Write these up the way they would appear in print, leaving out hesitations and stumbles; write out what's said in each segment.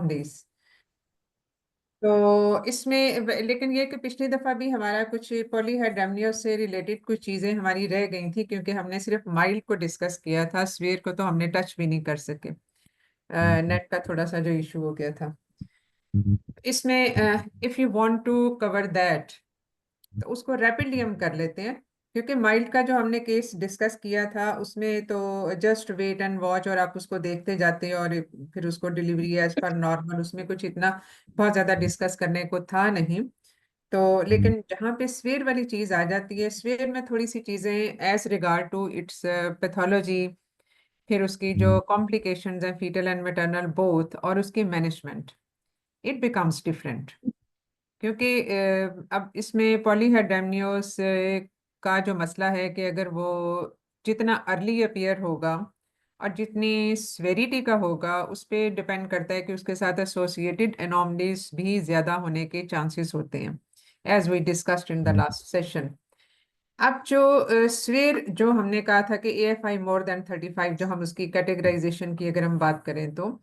Days. तो इसमें लेकिन ये कि पिछली दफा भी हमारा कुछ पॉलीहाइड्रामियोस से रिलेटेड कुछ चीजें हमारी रह गई थी, क्योंकि हमने सिर्फ माइल्ड को डिस्कस किया था, स्वेयर को तो हमने टच भी नहीं कर सके। नेट का थोड़ा सा जो इशू हो गया था इसमें, if you want to cover that तो उसको रैपिडली हम कर लेते हैं, क्योंकि माइल्ड का जो हमने केस डिस्कस किया था उसमें तो जस्ट वेट एंड वॉच और आप उसको देखते जाते हैं, और फिर उसको डिलीवरी एज पर नॉर्मल, उसमें कुछ इतना बहुत ज्यादा डिस्कस करने को था नहीं। तो लेकिन जहाँ पे स्वेयर वाली चीज आ जाती है, स्वेयर में थोड़ी सी चीजें as regard to its pathology, फिर उसकी जो कॉम्प्लिकेशंस हैं फीटल एंड मैटरनल बोथ, और उसकी मैनेजमेंट, इट बिकम्स डिफरेंट। क्योंकि अब इसमें पॉलीहाइड्रामियोस का जो मसला है कि अगर वो जितना अर्ली अपीयर होगा और जितनी स्वेरिटी का होगा, उस पे डिपेंड करता है कि उसके साथ एसोसिएटेड एनॉमलीज भी ज्यादा होने के चांसेस होते हैं, as we discussed in the last session. अब जो स्वेर जो हमने कहा था कि AFI मोर देन 35, जो हम उसकी कैटेगराइजेशन की अगर हम बात करें तो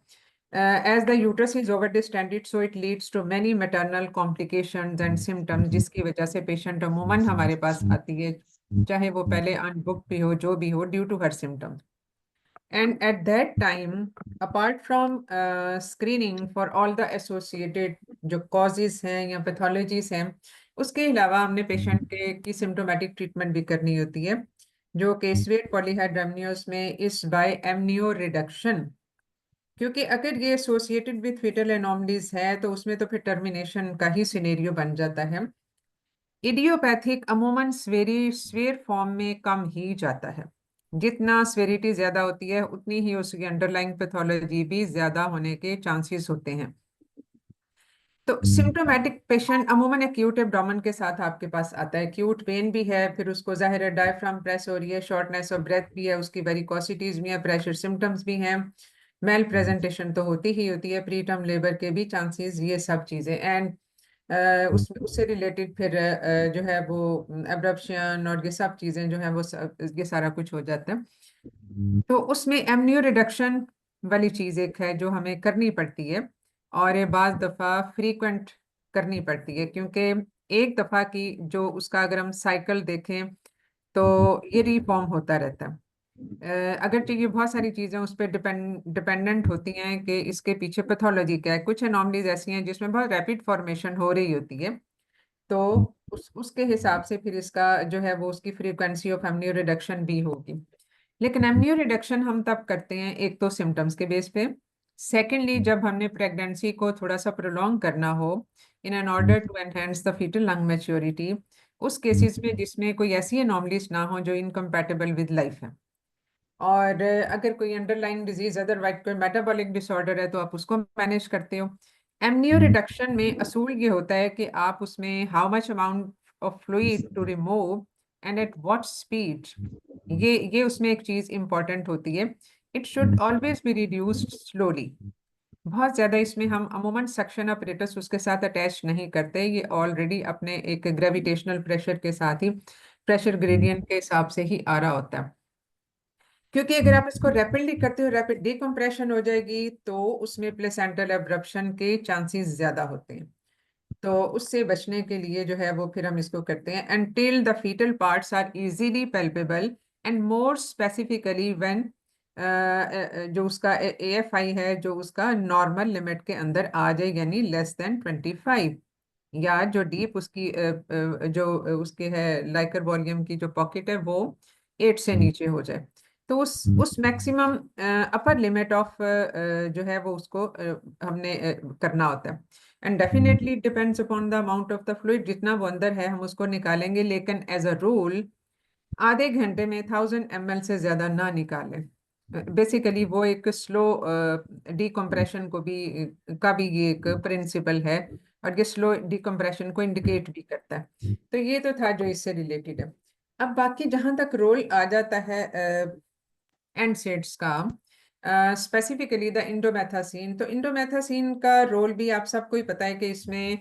as the uterus is over distended, so it leads to many maternal complications and symptoms, जिसकी वजह से पेशेंट अमूमन हमारे पास आती है, चाहे वो पहले अनबुक भी हो, जो भी हो, due to her symptom. And at that time, apart from screening for all the associated जो causes हैं या pathologies हैं, उसके अलावा हमने पेशेंट के की सिम्टोमेटिक ट्रीटमेंट भी करनी होती है, जो कि स्वेट पॉलीहाइड्रामियोस में इस बाय एमनियो रिडक्शन। क्योंकि अगर ये एसोसिएटेड विथ फीटल एनॉमलीज है तो उसमें तो फिर टर्मिनेशन का ही सिनेरियो बन जाता है। इडियोपैथिक अमूमन स्वेर फॉर्म में कम ही जाता है, जितना स्वेरिटी ज्यादा होती है उतनी ही उसकी अंडरलाइंग पैथोलॉजी भी ज्यादा होने के चांसेस होते हैं। तो सिम्टोमेटिक पेशेंट अमूमन एक्यूट एब्डोमेन के साथ आपके पास आता है, एक्यूट पेन भी है, फिर उसको जाहिर है डायफ्राम प्रेस हो रही है, शॉर्टनेस ऑफ ब्रेथ भी है, उसकी वेरिकोसिटीज भी है, प्रेशर सिम्टम्स भी हैं, मेल प्रेजेंटेशन तो होती ही होती है, प्री टर्म लेबर के भी चांसेस, ये सब चीजें। एंड उससे रिलेटेड फिर जो है वो एब्रप्शन और ये सब चीजें जो है वो ये सारा कुछ हो जाता है। तो उसमें एमनियो रिडक्शन वाली चीज एक है जो हमें करनी पड़ती है, और ये बाज दफा फ्रीक्वेंट करनी पड़ती है, क्योंकि एक दफा की जो उसका अगर हम साइकिल देखें तो ये रिफॉर्म होता रहता है। अगर ये बहुत सारी चीजें उस पर डिपेंडेंट होती हैं कि इसके पीछे पैथोलॉजी क्या है। कुछ एनॉमलीज ऐसी हैं जिसमें बहुत रैपिड फॉर्मेशन हो रही होती है, तो उसके हिसाब से फिर इसका जो है वो उसकी फ्रीक्वेंसी ऑफ एमनियो रिडक्शन भी होगी। लेकिन एमनियो रिडक्शन हम तब करते हैं एक तो सिम्टम्स के बेस पे, सेकेंडली जब हमने प्रेगनेंसी को थोड़ा सा प्रोलॉन्ग करना हो in an order to enhance the fetal lung maturity, उस केसेस में जिसमें कोई ऐसी एनॉमलीज ना हो जो इनकम्पैटिबल विद लाइफ है। और अगर कोई अंडरलाइन डिजीज अदरवाइज कोई मेटाबॉलिक डिसऑर्डर है तो आप उसको मैनेज करते हो। एमनियो रिडक्शन में असूल ये होता है कि आप उसमें how much amount of fluid to remove and at what speed, ये उसमें एक चीज इंपॉर्टेंट होती है। It should always be reduced slowly. बहुत ज्यादा इसमें हम अमूमन सक्शन अपरेटस उसके साथ अटैच नहीं करते, ये ऑलरेडी अपने एक ग्रेविटेशनल प्रेशर के साथ ही, प्रेशर ग्रेडियंट के हिसाब से ही आ रहा होता है। क्योंकि अगर आप इसको रैपिडली करते हो, रैपिड डिकम्प्रेशन हो जाएगी, तो उसमें प्लेसेंटल एब्रप्शन के चांसेस ज्यादा होते हैं। तो उससे बचने के लिए जो है वो फिर हम इसको करते हैं until the fetal parts are easily palpable and more specifically when जो उसका AFI है जो उसका नॉर्मल लिमिट के अंदर आ जाए, यानी लेस देन 25, या जो डीप उसकी जो उसके है लाइकर वॉल्यूम की जो पॉकेट है वो 8 से नीचे हो जाए, तो उस मैक्सिमम अपर लिमिट ऑफ जो है वो उसको हमने करना होता है। And definitely depends upon the amount of the fluid, जितना वो अंदर है हम उसको निकालेंगे, लेकिन एज अ रूल आधे घंटे में 1000 ml से ज्यादा ना निकालें। बेसिकली वो एक स्लो डिकम्प्रेशन को भी का भी ये एक प्रिंसिपल है, और ये स्लो डिकम्प्रेशन को इंडिकेट भी करता है। तो ये तो था जो इससे रिलेटेड है। अब बाकी जहां तक रोल आ जाता है एनसेड्स का, स्पेसिफिकली द इंडोमेथासिन, तो इंडोमेथासिन का रोल भी आप सबको ही पता है कि इसमें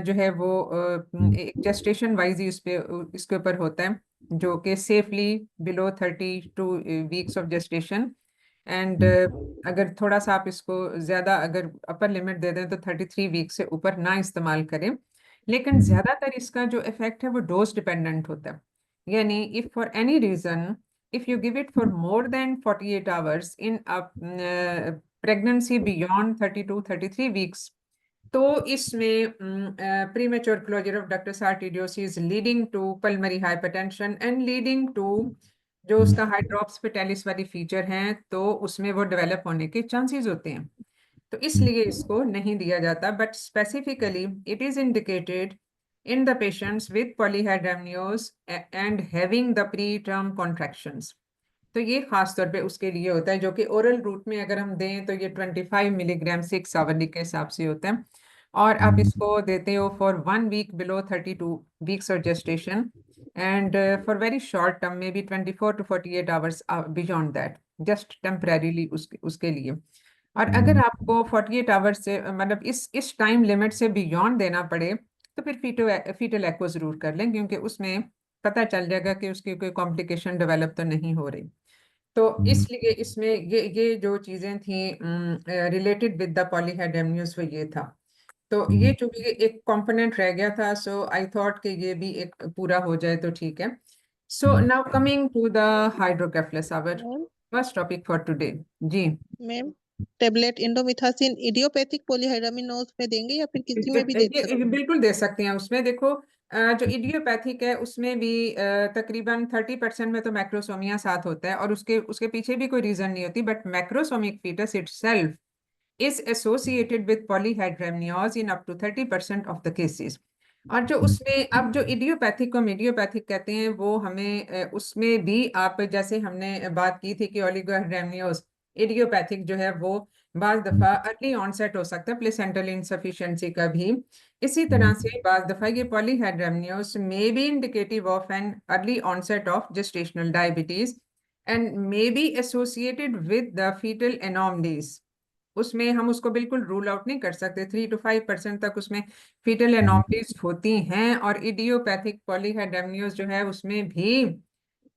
जो है वो एक जेस्टेशन वाइज ही इसके ऊपर होता है, जो कि safely below 32 weeks of gestation and अगर थोड़ा सा आप इसको ज़्यादा अगर अपर लिमिट दे दें तो 33 वीक से ऊपर ना इस्तेमाल करें। लेकिन ज़्यादातर इसका जो इफेक्ट है वो डोज डिपेंडेंट होता है। यानी if for any reason if you give it for more than 48 hours in a pregnancy beyond 32-33 weeks, तो इसमें premature closure of ductus arteriosus leading to pulmonary hypertension and leading to जो उसका hydrops पेटालिस वाली feature हैं, तो उसमें वो develop होने के चांसेस होते हैं। तो इसलिए इसको नहीं दिया जाता, but specifically it is indicated in the patients with polyhydramnios and having the preterm contractions. तो ये खास तौर पे उसके लिए होता है, जो कि ओरल रूट में अगर हम दें तो ये 25 मिलीग्राम 6 आवर्ली के हिसाब से होता है। और आप इसको देते हो for 1 week below 32 weeks of gestation, and for very short term में भी 24 to 48 hours beyond that, just temporarily उसके उसके लिए। और अगर आपको 48 आवर्स से मतलब इस टाइम लिमिट से बियॉन्ड देना पड़े तो फिर फीटल एको जरूर कर लें, क्योंकि उसमें पता चल जाएगा कि उसकी कोई कॉम्प्लिकेशन डेवलप तो नहीं हो रही। तो इसलिए इसमें ये जो चीजें थी रिलेटेड विद द पॉलीहाइड्रामियोस वो ये था। तो ये चूंकि एक कंपोनेंट रह गया था, सो आई थॉट कि ये भी एक पूरा हो जाए तो ठीक है। So now coming to the hydrocephalus, our ma'am first topic for today. जी ma'am tablet indomethacin idiopathic polyhydramnios में देंगे या फिर किसी में भी दे सकते ये हैं? बिल्कुल दे सकते हैं। उसमें देखो जो इडियोपैथिक है उसमें भी तकरीबन 30% में तो मैक्रोसोमिया साथ होता है, और उसके उसके पीछे भी कोई रीजन नहीं होती, but macrosomic foetus itself is associated with polyhydramnios in up to 30% of the cases। और जो उसमें अब जो इडियोपैथिक को हम इडियोपैथिक कहते हैं, वो हमें उसमें भी आप जैसे हमने बात की थी कि ओलिगोहाइड्रामियोस इडियोपैथिक जो है वो बाज दफा अर्ली ऑनसेट हो सकता है प्लेसेंटल इनसफिशिएंसी का भी। इसी तरह से बाज दफा ये polyhydramnios may be indicative of an early onset of gestational diabetes and may be associated with the foetal anomalies. उसमें हम उसको बिल्कुल रूल आउट नहीं कर सकते, 3 to 5% तक उसमें फीटल एनॉमलीज होती हैं। और इडियोपैथिक पॉलीहाइड्रामियोस जो है उसमें भी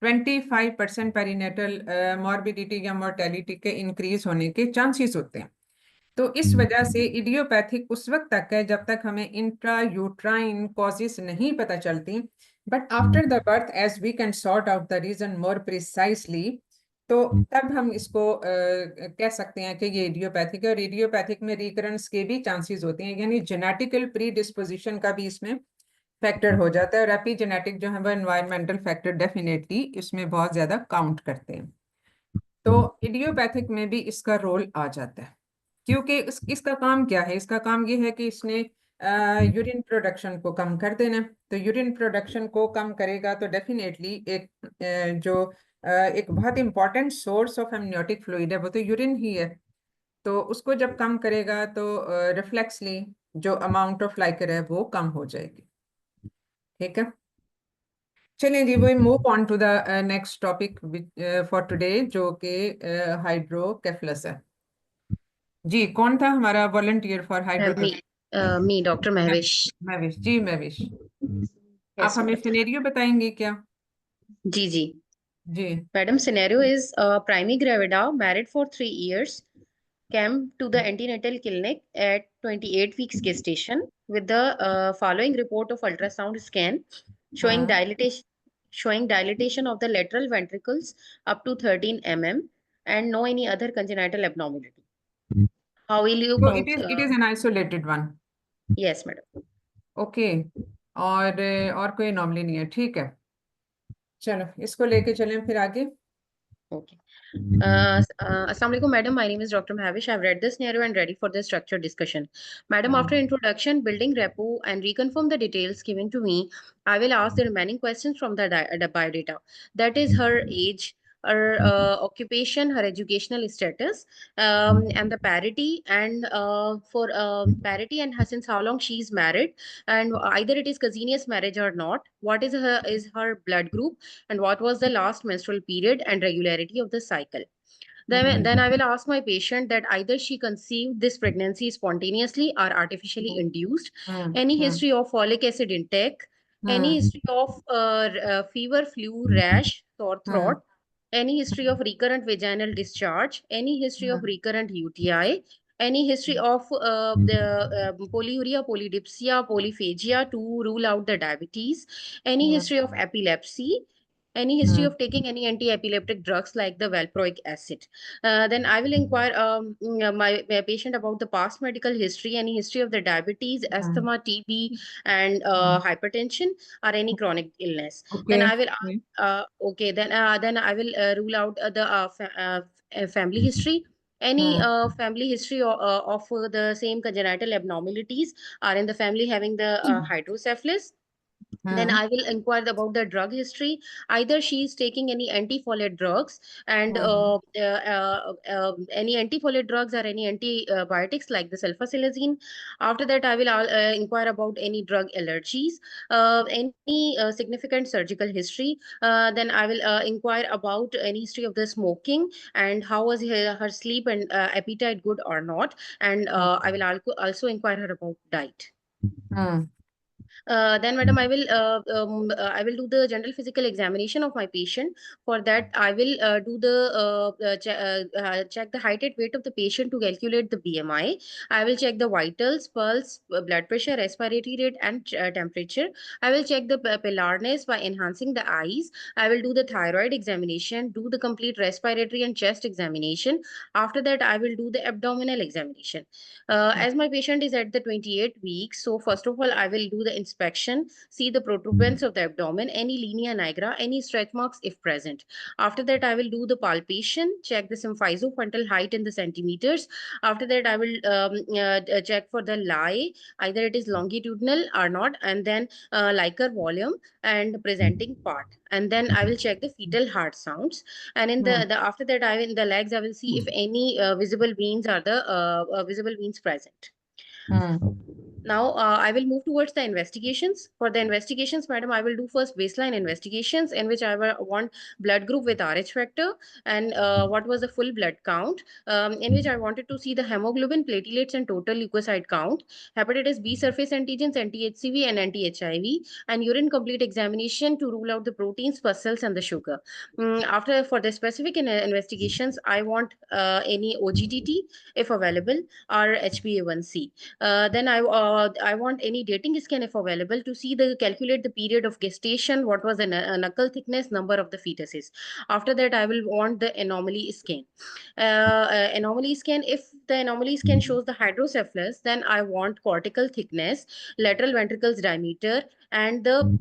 25% पेरिनेटल मॉर्बिडिटी या मोर्टेलिटी के इंक्रीज होने के चांसेस होते हैं। तो इस वजह से इडियोपैथिक उस वक्त तक है जब तक हमें इंट्रा यूट्राइन कॉजेस नहीं पता चलती, but after the birth as we can sort out the reason more precisely, तो तब हम इसको कह सकते हैं कि ये इडियोपैथिक है। और इडियोपैथिक में रिकरेंस के भी चांसेस होते हैं, यानी जेनेटिकल प्री डिस्पोजिशन का भी इसमें फैक्टर हो जाता है। और एपिजेनेटिक जो है वो एनवायरमेंटल फैक्टर डेफिनेटली इसमें बहुत ज्यादा काउंट करते हैं। तो इडियोपैथिक में भी इसका रोल आ जाता है, क्योंकि इसका काम क्या है? इसका काम ये है कि इसने यूरिन प्रोडक्शन को कम कर देना। तो यूरिन प्रोडक्शन को कम करेगा तो डेफिनेटली एक एक बहुत important source of amniotic fluid है वो तो यूरिन ही है। तो उसको जब कम करेगा तो रिफ्लेक्सली जो अमाउंट ऑफ लाइकर है वो कम हो जाएगी। ठीक है, चलिए जी, वो move on to the next topic for today, जो कि हाइड्रोकेफलस है। जी, कौन था हमारा volunteer for Me, hydrocephalus? me, Dr. Mahvish. Mahvish ji, Mahvish आप Yes, हमें madam. सिनेरियो बताएंगे क्या? Ji, ji. जी। Madam, scenario is primary gravida, married for 3 years, came to the antenatal clinic at 28 weeks gestation with the following report of ultrasound scan showing हाँ, dilatation of the lateral ventricles up to 13 mm and no any other congenital abnormality. How will you तो count? It is an isolated one. Yes, madam. Okay, और कोई normally नहीं है, ठीक है। चलो इसको लेके चलें फिर आगे। Okay. Assalamu alaikum, madam. My name is Dr. Mahavish. I've read the scenario and ready for the structured discussion. Madam, after हाँ, introduction, building repo, and reconfirm the details given to me, I will ask the remaining questions from the biodata. That is her age, her occupation, her educational status, and the parity, and for parity and since how long she is married, and either it is consanguineous marriage or not. What is her blood group? And what was the last menstrual period and regularity of the cycle. Then I will ask my patient that either she conceived this pregnancy spontaneously or artificially induced, any hmm history of folic acid intake, any hmm history of fever, flu, rash, sore hmm throat, any history of recurrent vaginal discharge, any history of recurrent UTI, any history of the polyuria, polydipsia, polyphagia to rule out the diabetes, any history of epilepsy, any history of taking any anti-epileptic drugs like the valproic acid. Then I will inquire my patient about the past medical history, any history of the diabetes, asthma, TB, and hypertension, or any chronic illness. Then Okay. I will okay. Then I will rule out the family history. Any family history of the same congenital abnormalities are in the family having the hydrocephalus. Then I will inquire about the drug history. Either she is taking any anti-folate drugs and any anti-folate drugs or any antibiotics like the sulfasalazine. After that, I will inquire about any drug allergies, any significant surgical history. Then I will inquire about any history of the smoking and how was her sleep and appetite good or not. And I will also inquire her about diet. Then, madam, I will do the general physical examination of my patient. For that, I will do the check the height and weight of the patient to calculate the BMI. I will check the vitals, pulse, blood pressure, respiratory rate, and temperature. I will check the pillarness by enhancing the eyes. I will do the thyroid examination, do the complete respiratory and chest examination. After that, I will do the abdominal examination. As my patient is at the 28 weeks, so first of all, I will do the inspection, see the protuberance of the abdomen, any linea nigra, any stretch marks if present. After that, I will do the palpation, check the symphyzofrontal height in the centimeters. After that, I will check for the lie, either it is longitudinal or not, and then Likert volume and presenting part. And then I will check the fetal heart sounds. And in the after that, I will in the legs, I will see if any visible veins are the visible veins present. Now, I will move towards the investigations. For the investigations, madam, I will do first baseline investigations in which I will want blood group with Rh factor and what was the full blood count, in which I wanted to see the hemoglobin, platelets, and total leukocyte count, hepatitis B surface antigens, anti-HCV, and anti-HIV, and urine complete examination to rule out the proteins, pus cells, and the sugar. After, for the specific investigations, I want any OGTT if available or HbA1c. Then I want any dating scan if available to see the calculate the period of gestation, what was the knuckle thickness, number of the fetuses. After that, I will want the anomaly scan. Anomaly scan, if the anomaly scan shows the hydrocephalus, then I want cortical thickness, lateral ventricles diameter, and the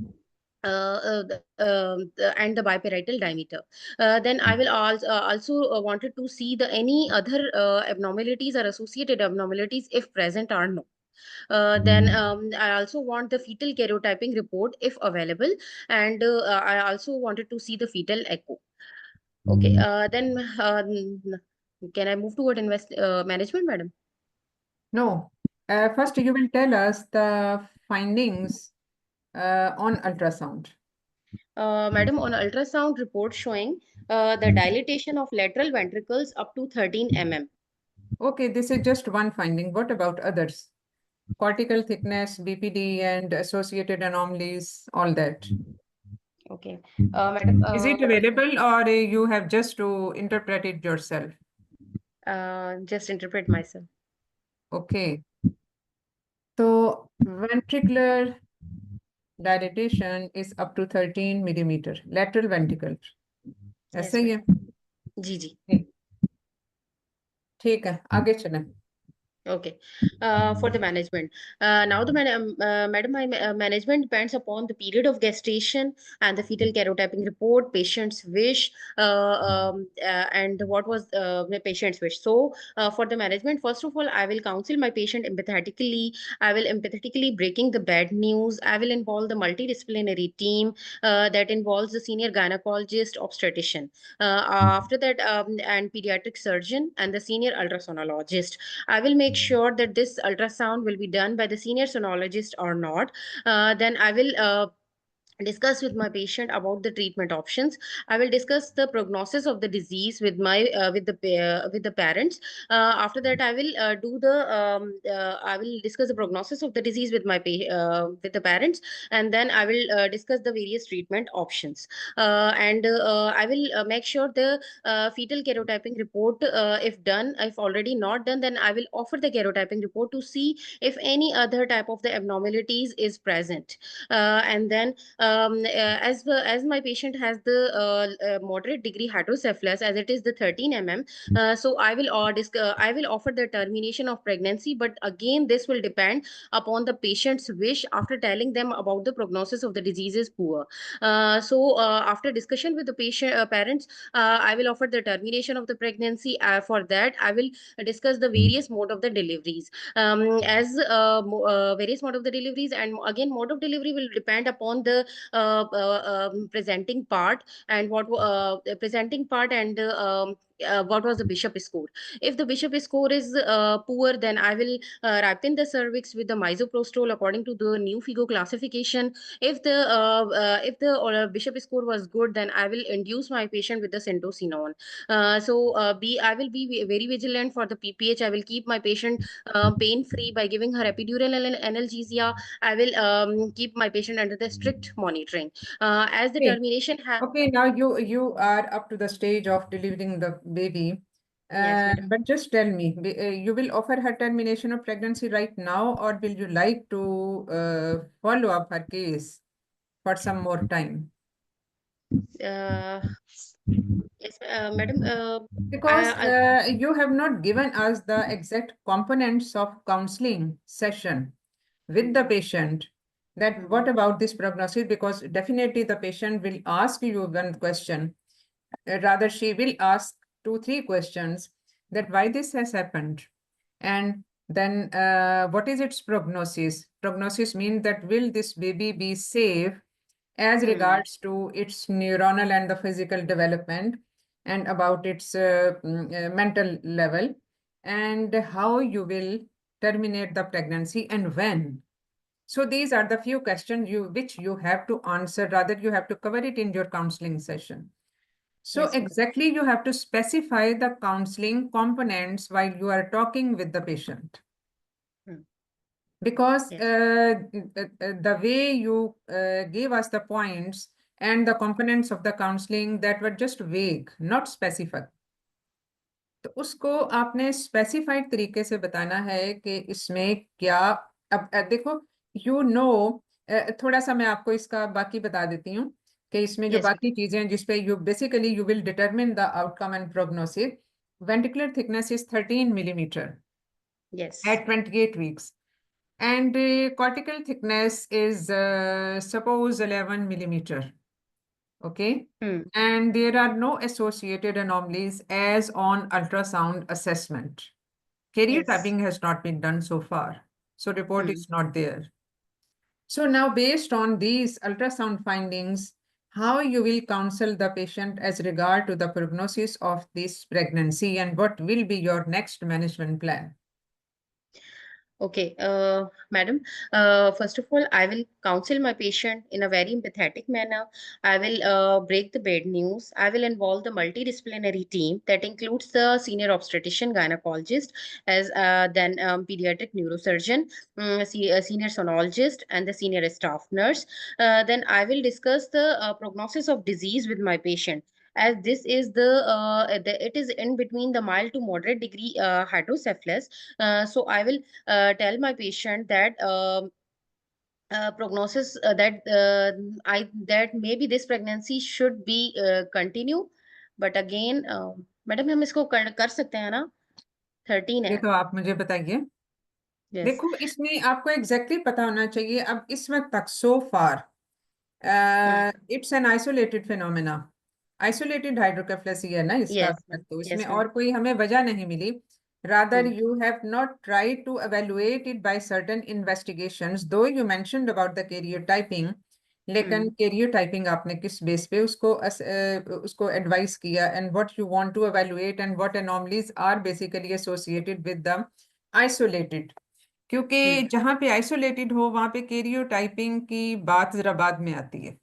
and the biparietal diameter. Then I will also wanted to see the any other abnormalities or associated abnormalities if present or no. Then I also want the fetal karyotyping report if available, and I also wanted to see the fetal echo. Okay, then can I move toward management, madam? No. First, you will tell us the findings on ultrasound. Madam, on ultrasound report showing the dilatation of lateral ventricles up to 13 mm. Okay, this is just one finding. What about others? Cortical thickness, BPD, and associated anomalies, all that. Okay, madam. Is it available or you have just to interpret it yourself? Just interpret myself. Okay. So ventricular dilatation is up to 13 millimeter, lateral ventricle. ऐसा ही है? जी जी. ठीक है, आगे चलें. Okay, for the management. Now the madam, my management depends upon the period of gestation and the fetal karyotyping report, patient's wish, and what was the patient's wish. So for the management, first of all, I will counsel my patient empathetically. I will empathetically breaking the bad news. I will involve the multidisciplinary team that involves the senior gynecologist, obstetrician. After that, and pediatric surgeon and the senior ultrasonologist. I will make sure that this ultrasound will be done by the senior sonologist or not. Then I will discuss with my patient about the treatment options. I will discuss the prognosis of the disease with my with the parents. After that, I will I will discuss the prognosis of the disease with with the parents, and then I will discuss the various treatment options. And I will make sure the fetal karyotyping report, if done, if already not done, then I will offer the karyotyping report to see if any other type of the abnormalities is present. And then as my patient has the moderate degree hydrocephalus, as it is the 13 so I will offer the termination of pregnancy, but again this will depend upon the patient's wish. After telling them about the prognosis of the disease is poor, after discussion with the patient parents, I will offer the termination of the pregnancy. For that, I will discuss the various mode of the deliveries, as various mode of the deliveries, and again mode of delivery will depend upon the presenting part, and what was the Bishop score. If the Bishop score is poor, then I will ripen the cervix with the misoprostol according to the new FIGO classification. If the Bishop score was good, then I will induce my patient with the syntocinon. I will be very vigilant for the PPH. I will keep my patient pain free by giving her epidural analgesia. I will keep my patient under the strict monitoring. As the Okay. termination has. Okay, now you are up to the stage of delivering the baby. Yes, madam. But just tell me, you will offer her termination of pregnancy right now, or will you like to follow up her case for some more time? Uh, yes, madam. Because you have not given us the exact components of counseling session with the patient, that what about this prognosis? Because definitely the patient will ask you one question. Rather, she will ask 2-3 questions, that why this has happened. And then what is its prognosis? Prognosis means that will this baby be safe as regards to its neuronal and the physical development, and about its mental level, and how you will terminate the pregnancy and when. So these are the few questions which you have to answer, rather you have to cover it in your counseling session. So Yes, madam. exactly you have to specify the counseling components while you are talking with the patient. Because Yes. the way you gave us the points and the components of the counseling, that were just vague, not specific. तो उसको आपने specified तरीके से बताना है कि इसमें क्या। अब देखो, थोड़ा सा मैं आपको इसका बाकी बता देती हूँ कि इसमें जो Yes, बाकी चीजें हैं जिसपे you will determine the outcome and prognosis. Ventricular thickness is 13 millimeter yes, at 28 weeks. And cortical thickness is suppose 11 millimeter. Okay. And there are no associated anomalies as on ultrasound assessment. Karyotyping has not been done so far, so report is not there. So now, based on these ultrasound findings, how you will counsel the patient as regard to the prognosis of this pregnancy, and what will be your next management plan? Okay, madam. First of all, I will counsel my patient in a very empathetic manner. I will break the bad news. I will involve the multidisciplinary team that includes the senior obstetrician gynecologist, as then pediatric neurosurgeon, senior sonologist, and the senior staff nurse. Then I will discuss the prognosis of disease with my patient, as this is it is in between the mild to moderate degree hydrocephalus. So I will tell my patient that prognosis that maybe this pregnancy should be continue, but again, madam, हम इसको कर सकते हैं ना? 13 ये है. तो आप मुझे बताइए. Yes. देखो, इसमें आपको एग्जैक्टली पता होना चाहिए. अब इस वक्त तक so far it's an isolated phenomena. Isolated hydrocephalus है ना इसका. Yes, ma'am. तो इसमें Yes, ma'am. और कोई हमें वजह नहीं मिली. Rather, you have not tried to evaluate it by certain investigations, though you mentioned about the karyotyping. लेकिन karyotyping आपने किस बेस पे उसको एडवाइस किया, and what you want to evaluate and what anomalies are basically associated with the isolated. क्योंकि जहाँ पे isolated हो वहाँ पे कैरियोटाइपिंग की बात जरा बाद में आती है.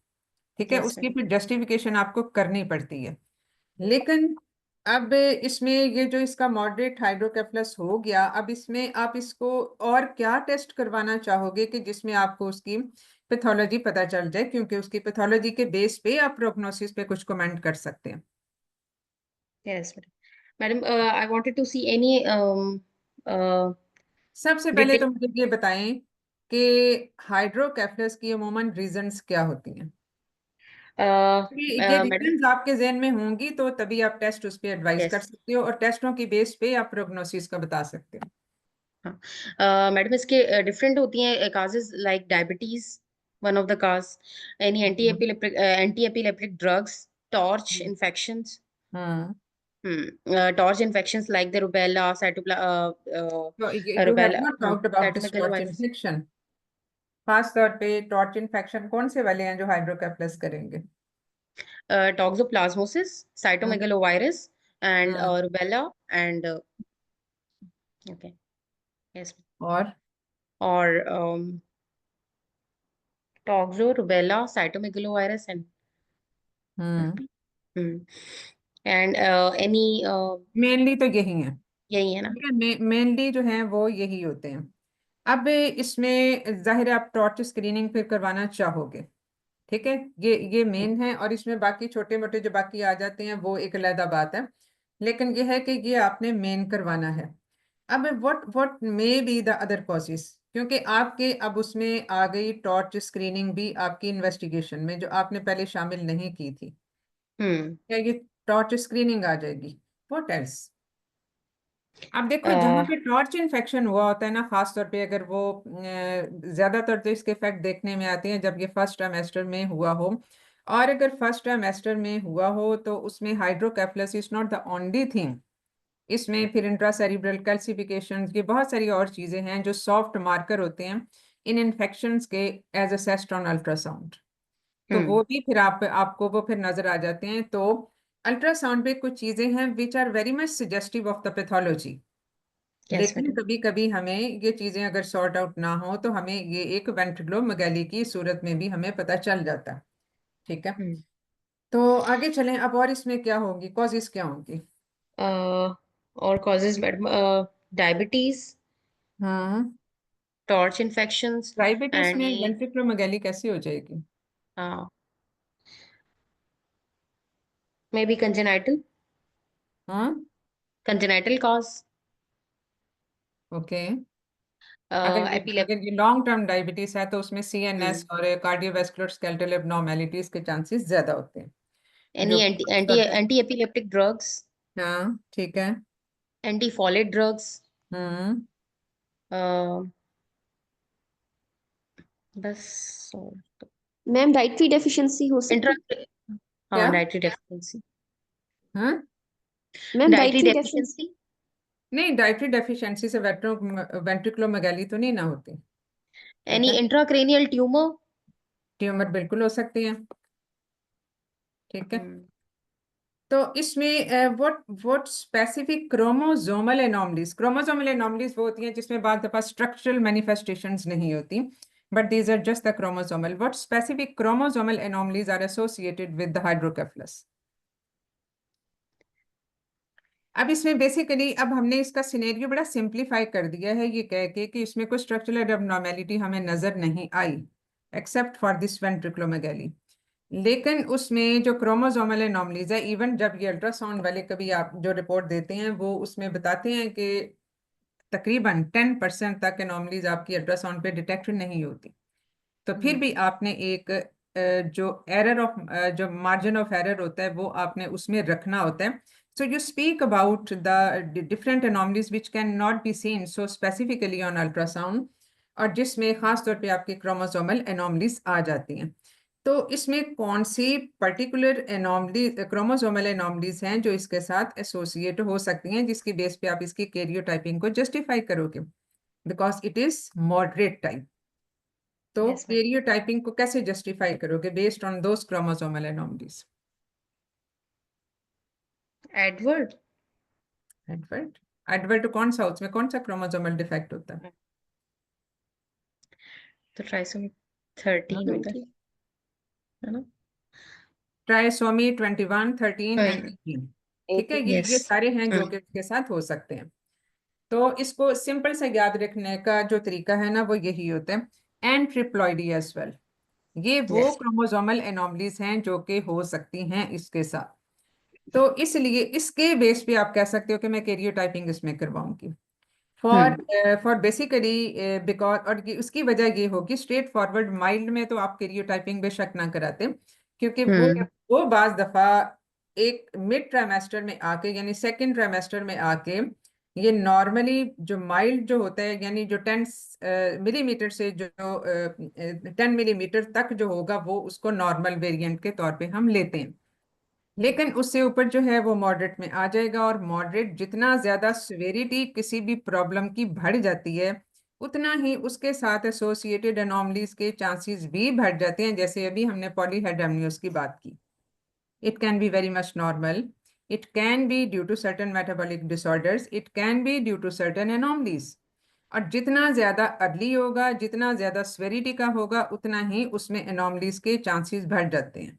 ठीक है, Yes, उसकी madam. फिर जस्टिफिकेशन आपको करनी पड़ती है। लेकिन अब इसमें ये जो इसका मॉडरेट हाइड्रोकेफलस हो गया, अब इसमें आप इसको और क्या टेस्ट करवाना चाहोगे कि जिसमें आपको उसकी पैथोलॉजी पता चल जाए, क्योंकि उसकी पैथोलॉजी के बेस पे आप प्रोग्नोसिस पे कुछ कमेंट कर सकते हैं। Yes, madam. Madam, I wanted to see any uh, सबसे पहले detail. तो मुझे ये बताएं कि हाइड्रोकेफलस की अमूमन रीजंस क्या होती हैं। ये Madam, रीजंस आपके जहन में होंगी तो तभी आप टेस्ट उस पर एडवाइस कर yes. सकते हो, और टेस्टों की बेस पे आप प्रोग्नोसिस का बता सकते हो। हाँ, मैडम इसके डिफरेंट होती हैं causes like diabetes, one of the cause, any anti epileptic drugs, TORCH infections, हाँ, TORCH infections like the rubella, तो you have rubella, not talked about this TORCH cytomegalovirus, infection. खास तौर पे टॉर्च इन्फेक्शन कौन से वाले हैं जो हाइड्रोकेफलस करेंगे? Toxoplasmosis, hmm, cytomegalovirus and hmm, rubella and okay, yes, और और toxo, rubella, cytomegalovirus hmm and any mainly तो यही है। यही है ना? ठीक है, मेनली जो है वो यही होते हैं। अब इसमें जाहिर है आप टॉर्च स्क्रीनिंग फिर करवाना चाहोगे। ठीक है, ये मेन है, और इसमें बाकी छोटे मोटे जो बाकी आ जाते हैं वो एक अलग बात है, लेकिन ये है कि ये आपने मेन करवाना है। अब what may be the other causes, क्योंकि आपके अब उसमें आ गई टॉर्च स्क्रीनिंग भी आपकी इन्वेस्टिगेशन में, जो आपने पहले शामिल नहीं की थी। हम्म क्या ये टॉर्च स्क्रीनिंग आ जाएगी? What else? अब देखो, जहाँ अ, पे टॉर्च इन्फेक्शन हुआ होता है ना, खास तौर पे अगर वो ज्यादातर तो इसके इफेक्ट देखने में आते हैं जब ये फर्स्ट ट्राइमेस्टर में हुआ हो, और अगर फर्स्ट ट्राइमेस्टर में हुआ हो तो उसमें hydrocephalus is not the only thing. इसमें फिर इंट्रासेरिब्रल कैल्सिफिकेशन की बहुत सारी और चीजें हैं जो सॉफ्ट मार्कर होते हैं इन इन्फेक्शंस के, एज असेस्ड ऑन अल्ट्रासाउंड। तो हम्म वो भी फिर आपको वो फिर नजर आ जाते हैं। तो अल्ट्रासाउंड पे कुछ चीजें हैं which are very much suggestive of the pathology, yes लेकिन मैडम। कभी कभी हमें ये चीजें अगर सॉर्ट आउट ना हो तो हमें ये एक वेंट्रिक्लोमेगाली की सूरत में भी हमें पता चल जाता है। ठीक है, हम्म तो आगे चलें अब, और इसमें क्या होंगी, कॉजेस क्या होंगी? और कॉजेज मैडम, डायबिटीज, हाँ, टॉर्च इन्फेक्शंस डायबिटीज एंड में ये वेंट्रिक्लोमेगाली कैसे हो जाएगी? मे बी कंजेनाइटल, हाँ, कंजेनाइटल कॉज, ओके। अगर ये एपिलेप अगर ये लॉन्ग टर्म डायबिटीज है तो उसमें सीएनएस हम्म और कार्डियोवास्कुलर स्केलेटल एब्नॉर्मेलिटीज के चांसेस ज्यादा होते हैं, एनी जो anti anti anti epileptic drugs, हाँ, ठीक है। एंटी फॉलेट ड्रग्स, हम्म बस, और मैम डाइटरी डेफिशिएंसी हो इंट्रा, सकती हाँ, क्या? डाइटरी डेफिशिएंसी, हाँ, ma'am dietary dietary deficiency deficiency, नहीं, डाइटरी डेफिशिएंसी से वेंट्रिक्लोमेगाली तो नहीं ना होती। ठीक एनी है, इंट्राक्रेनियल ट्यूमर, ट्यूमर बिल्कुल हो सकती है। ठीक है, हम्म तो इसमें what specific chromosomal anomalies, chromosomal anomalies वो होती हैं जिसमें बाद दफा स्ट्रक्चरल मैनिफेस्टेशंस नहीं होती, but these are just the chromosomal, what specific chromosomal anomalies are associated with the hydrocephalus. अब इसमें बेसिकली अब हमने इसका सिनेरियो बड़ा सिंप्लीफाई कर दिया है ये कह के कि इसमें कोई स्ट्रक्चरल एबनॉर्मेलिटी हमें नजर नहीं आई एक्सेप्ट फॉर दिस वेंट्रिक्लोमेगाली। लेकिन उसमें जो क्रोमोसोमल एनॉमलीज है, इवन जब ये अल्ट्रासाउंड वाले कभी आप जो रिपोर्ट देते हैं वो उसमें बताते हैं कि तकरीबन 10% तक एनॉमलीज आपकी अल्ट्रासाउंड पे डिटेक्ट नहीं होती, तो फिर भी आपने एक जो एरर ऑफ जो मार्जिन ऑफ एरर होता है वो आपने उसमें रखना होता है। So you speak about the different anomalies which can not be seen so specifically on ultrasound, और जिसमें खास तौर पे आपकी क्रोमोसोमल एनॉमलीज आ जाती हैं। तो इसमें कौन सी पर्टिकुलर एनॉमली क्रोमोसोमल एनॉमलीज हैं जो इसके साथ एसोसिएट हो सकती हैं, जिसकी बेस पे आप इसकी कैरियोटाइपिंग को जस्टिफाई करोगे, because it is moderate type. तो यस मैम। कैरियोटाइपिंग को कैसे जस्टिफाई करोगे based on those chromosomal anomalies? Edward, Edward? Edward कौन सा, उसमें कौन सा क्रोमोसोमल डिफेक्ट होता है? तो ट्राइसोमी 13 होता ट्वेंटी है ना? Trisomy 21, 13 and 18। ठीक है, ये Yes. सारे हैं जो कि इसके साथ हो सकते हैं। तो इसको सिंपल से याद रखने का जो तरीका है ना वो यही होता है, एंड ट्रिप्लॉइडी एज वेल। ये वो Yes. क्रोमोसोमल एनोमलीज हैं जो कि हो सकती हैं इसके साथ। तो इसलिए इसके बेस पे आप कह सकते हो कि मैं कैरियोटाइपिंग इसमें करवाऊंगी फॉर फॉर बेसिकली बिकॉज, और उसकी वजह ये होगी स्ट्रेट फॉरवर्ड। माइल्ड में तो आप कैरियोटाइपिंग बेशक ना कराते, क्योंकि वो बाज दफा एक मिड ट्राइमेस्टर में आके यानी सेकंड ट्राइमेस्टर में आके ये नॉर्मली जो माइल्ड जो होता है यानी जो 10 मिलीमीटर से जो 10 मिलीमीटर तक जो होगा वो उसको नॉर्मल वेरिएंट के तौर पे हम लेते हैं। लेकिन उससे ऊपर जो है वो मॉडरेट में आ जाएगा, और मॉडरेट जितना ज्यादा सिवियरिटी किसी भी प्रॉब्लम की बढ़ जाती है उतना ही उसके साथ एसोसिएटेड एनोमलीज के चांसेस भी बढ़ जाते हैं। जैसे अभी हमने पॉलीहाइड्रोमियोस की बात की, it can be very much normal, it can be due to certain metabolic disorders, it can be due to certain anomalies. और जितना ज्यादा अर्ली होगा, जितना ज्यादा सिवियरिटी का होगा, उतना ही उसमें एनोमलीज के चांसेस बढ़ जाते हैं।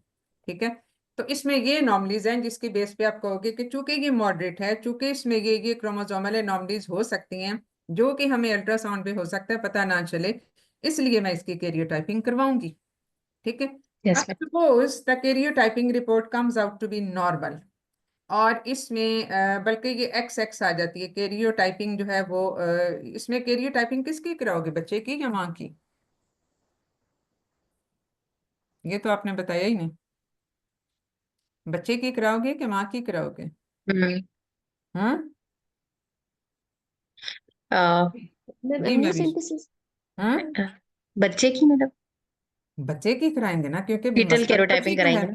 ठीक है, तो इसमें ये एनोमलीज हैं जिसकी बेस पे आप कहोगे कि चूंकि ये मॉडरेट है, चूंकि इसमें ये क्रोमोसोमल एनोमलीज हो सकती हैं जो कि हमें अल्ट्रासाउंड पे हो सकता है पता ना चले, इसलिए मैं इसकी कैरियोटाइपिंग करवाऊंगी। ठीक है, Yes. अब suppose the karyotyping report comes out to be normal, और इसमें बल्कि ये एक्स एक्स आ जाती है कैरियोटाइपिंग जो है वो इसमें कैरियोटाइपिंग किसकी कराओगे, बच्चे की या माँ की? ये तो आपने बताया ही नहीं। बच्चे की कराओगे कि माँ की कराओगे? हाँ मैम जी मैं भी, एमनियोसेंटेसिस। हाँ बच्चे की मतलब बच्चे की कराएंगे ना, क्योंकि फीटल मसला तो उसी कैरोटाइपिंग का है। कराएंगे ना।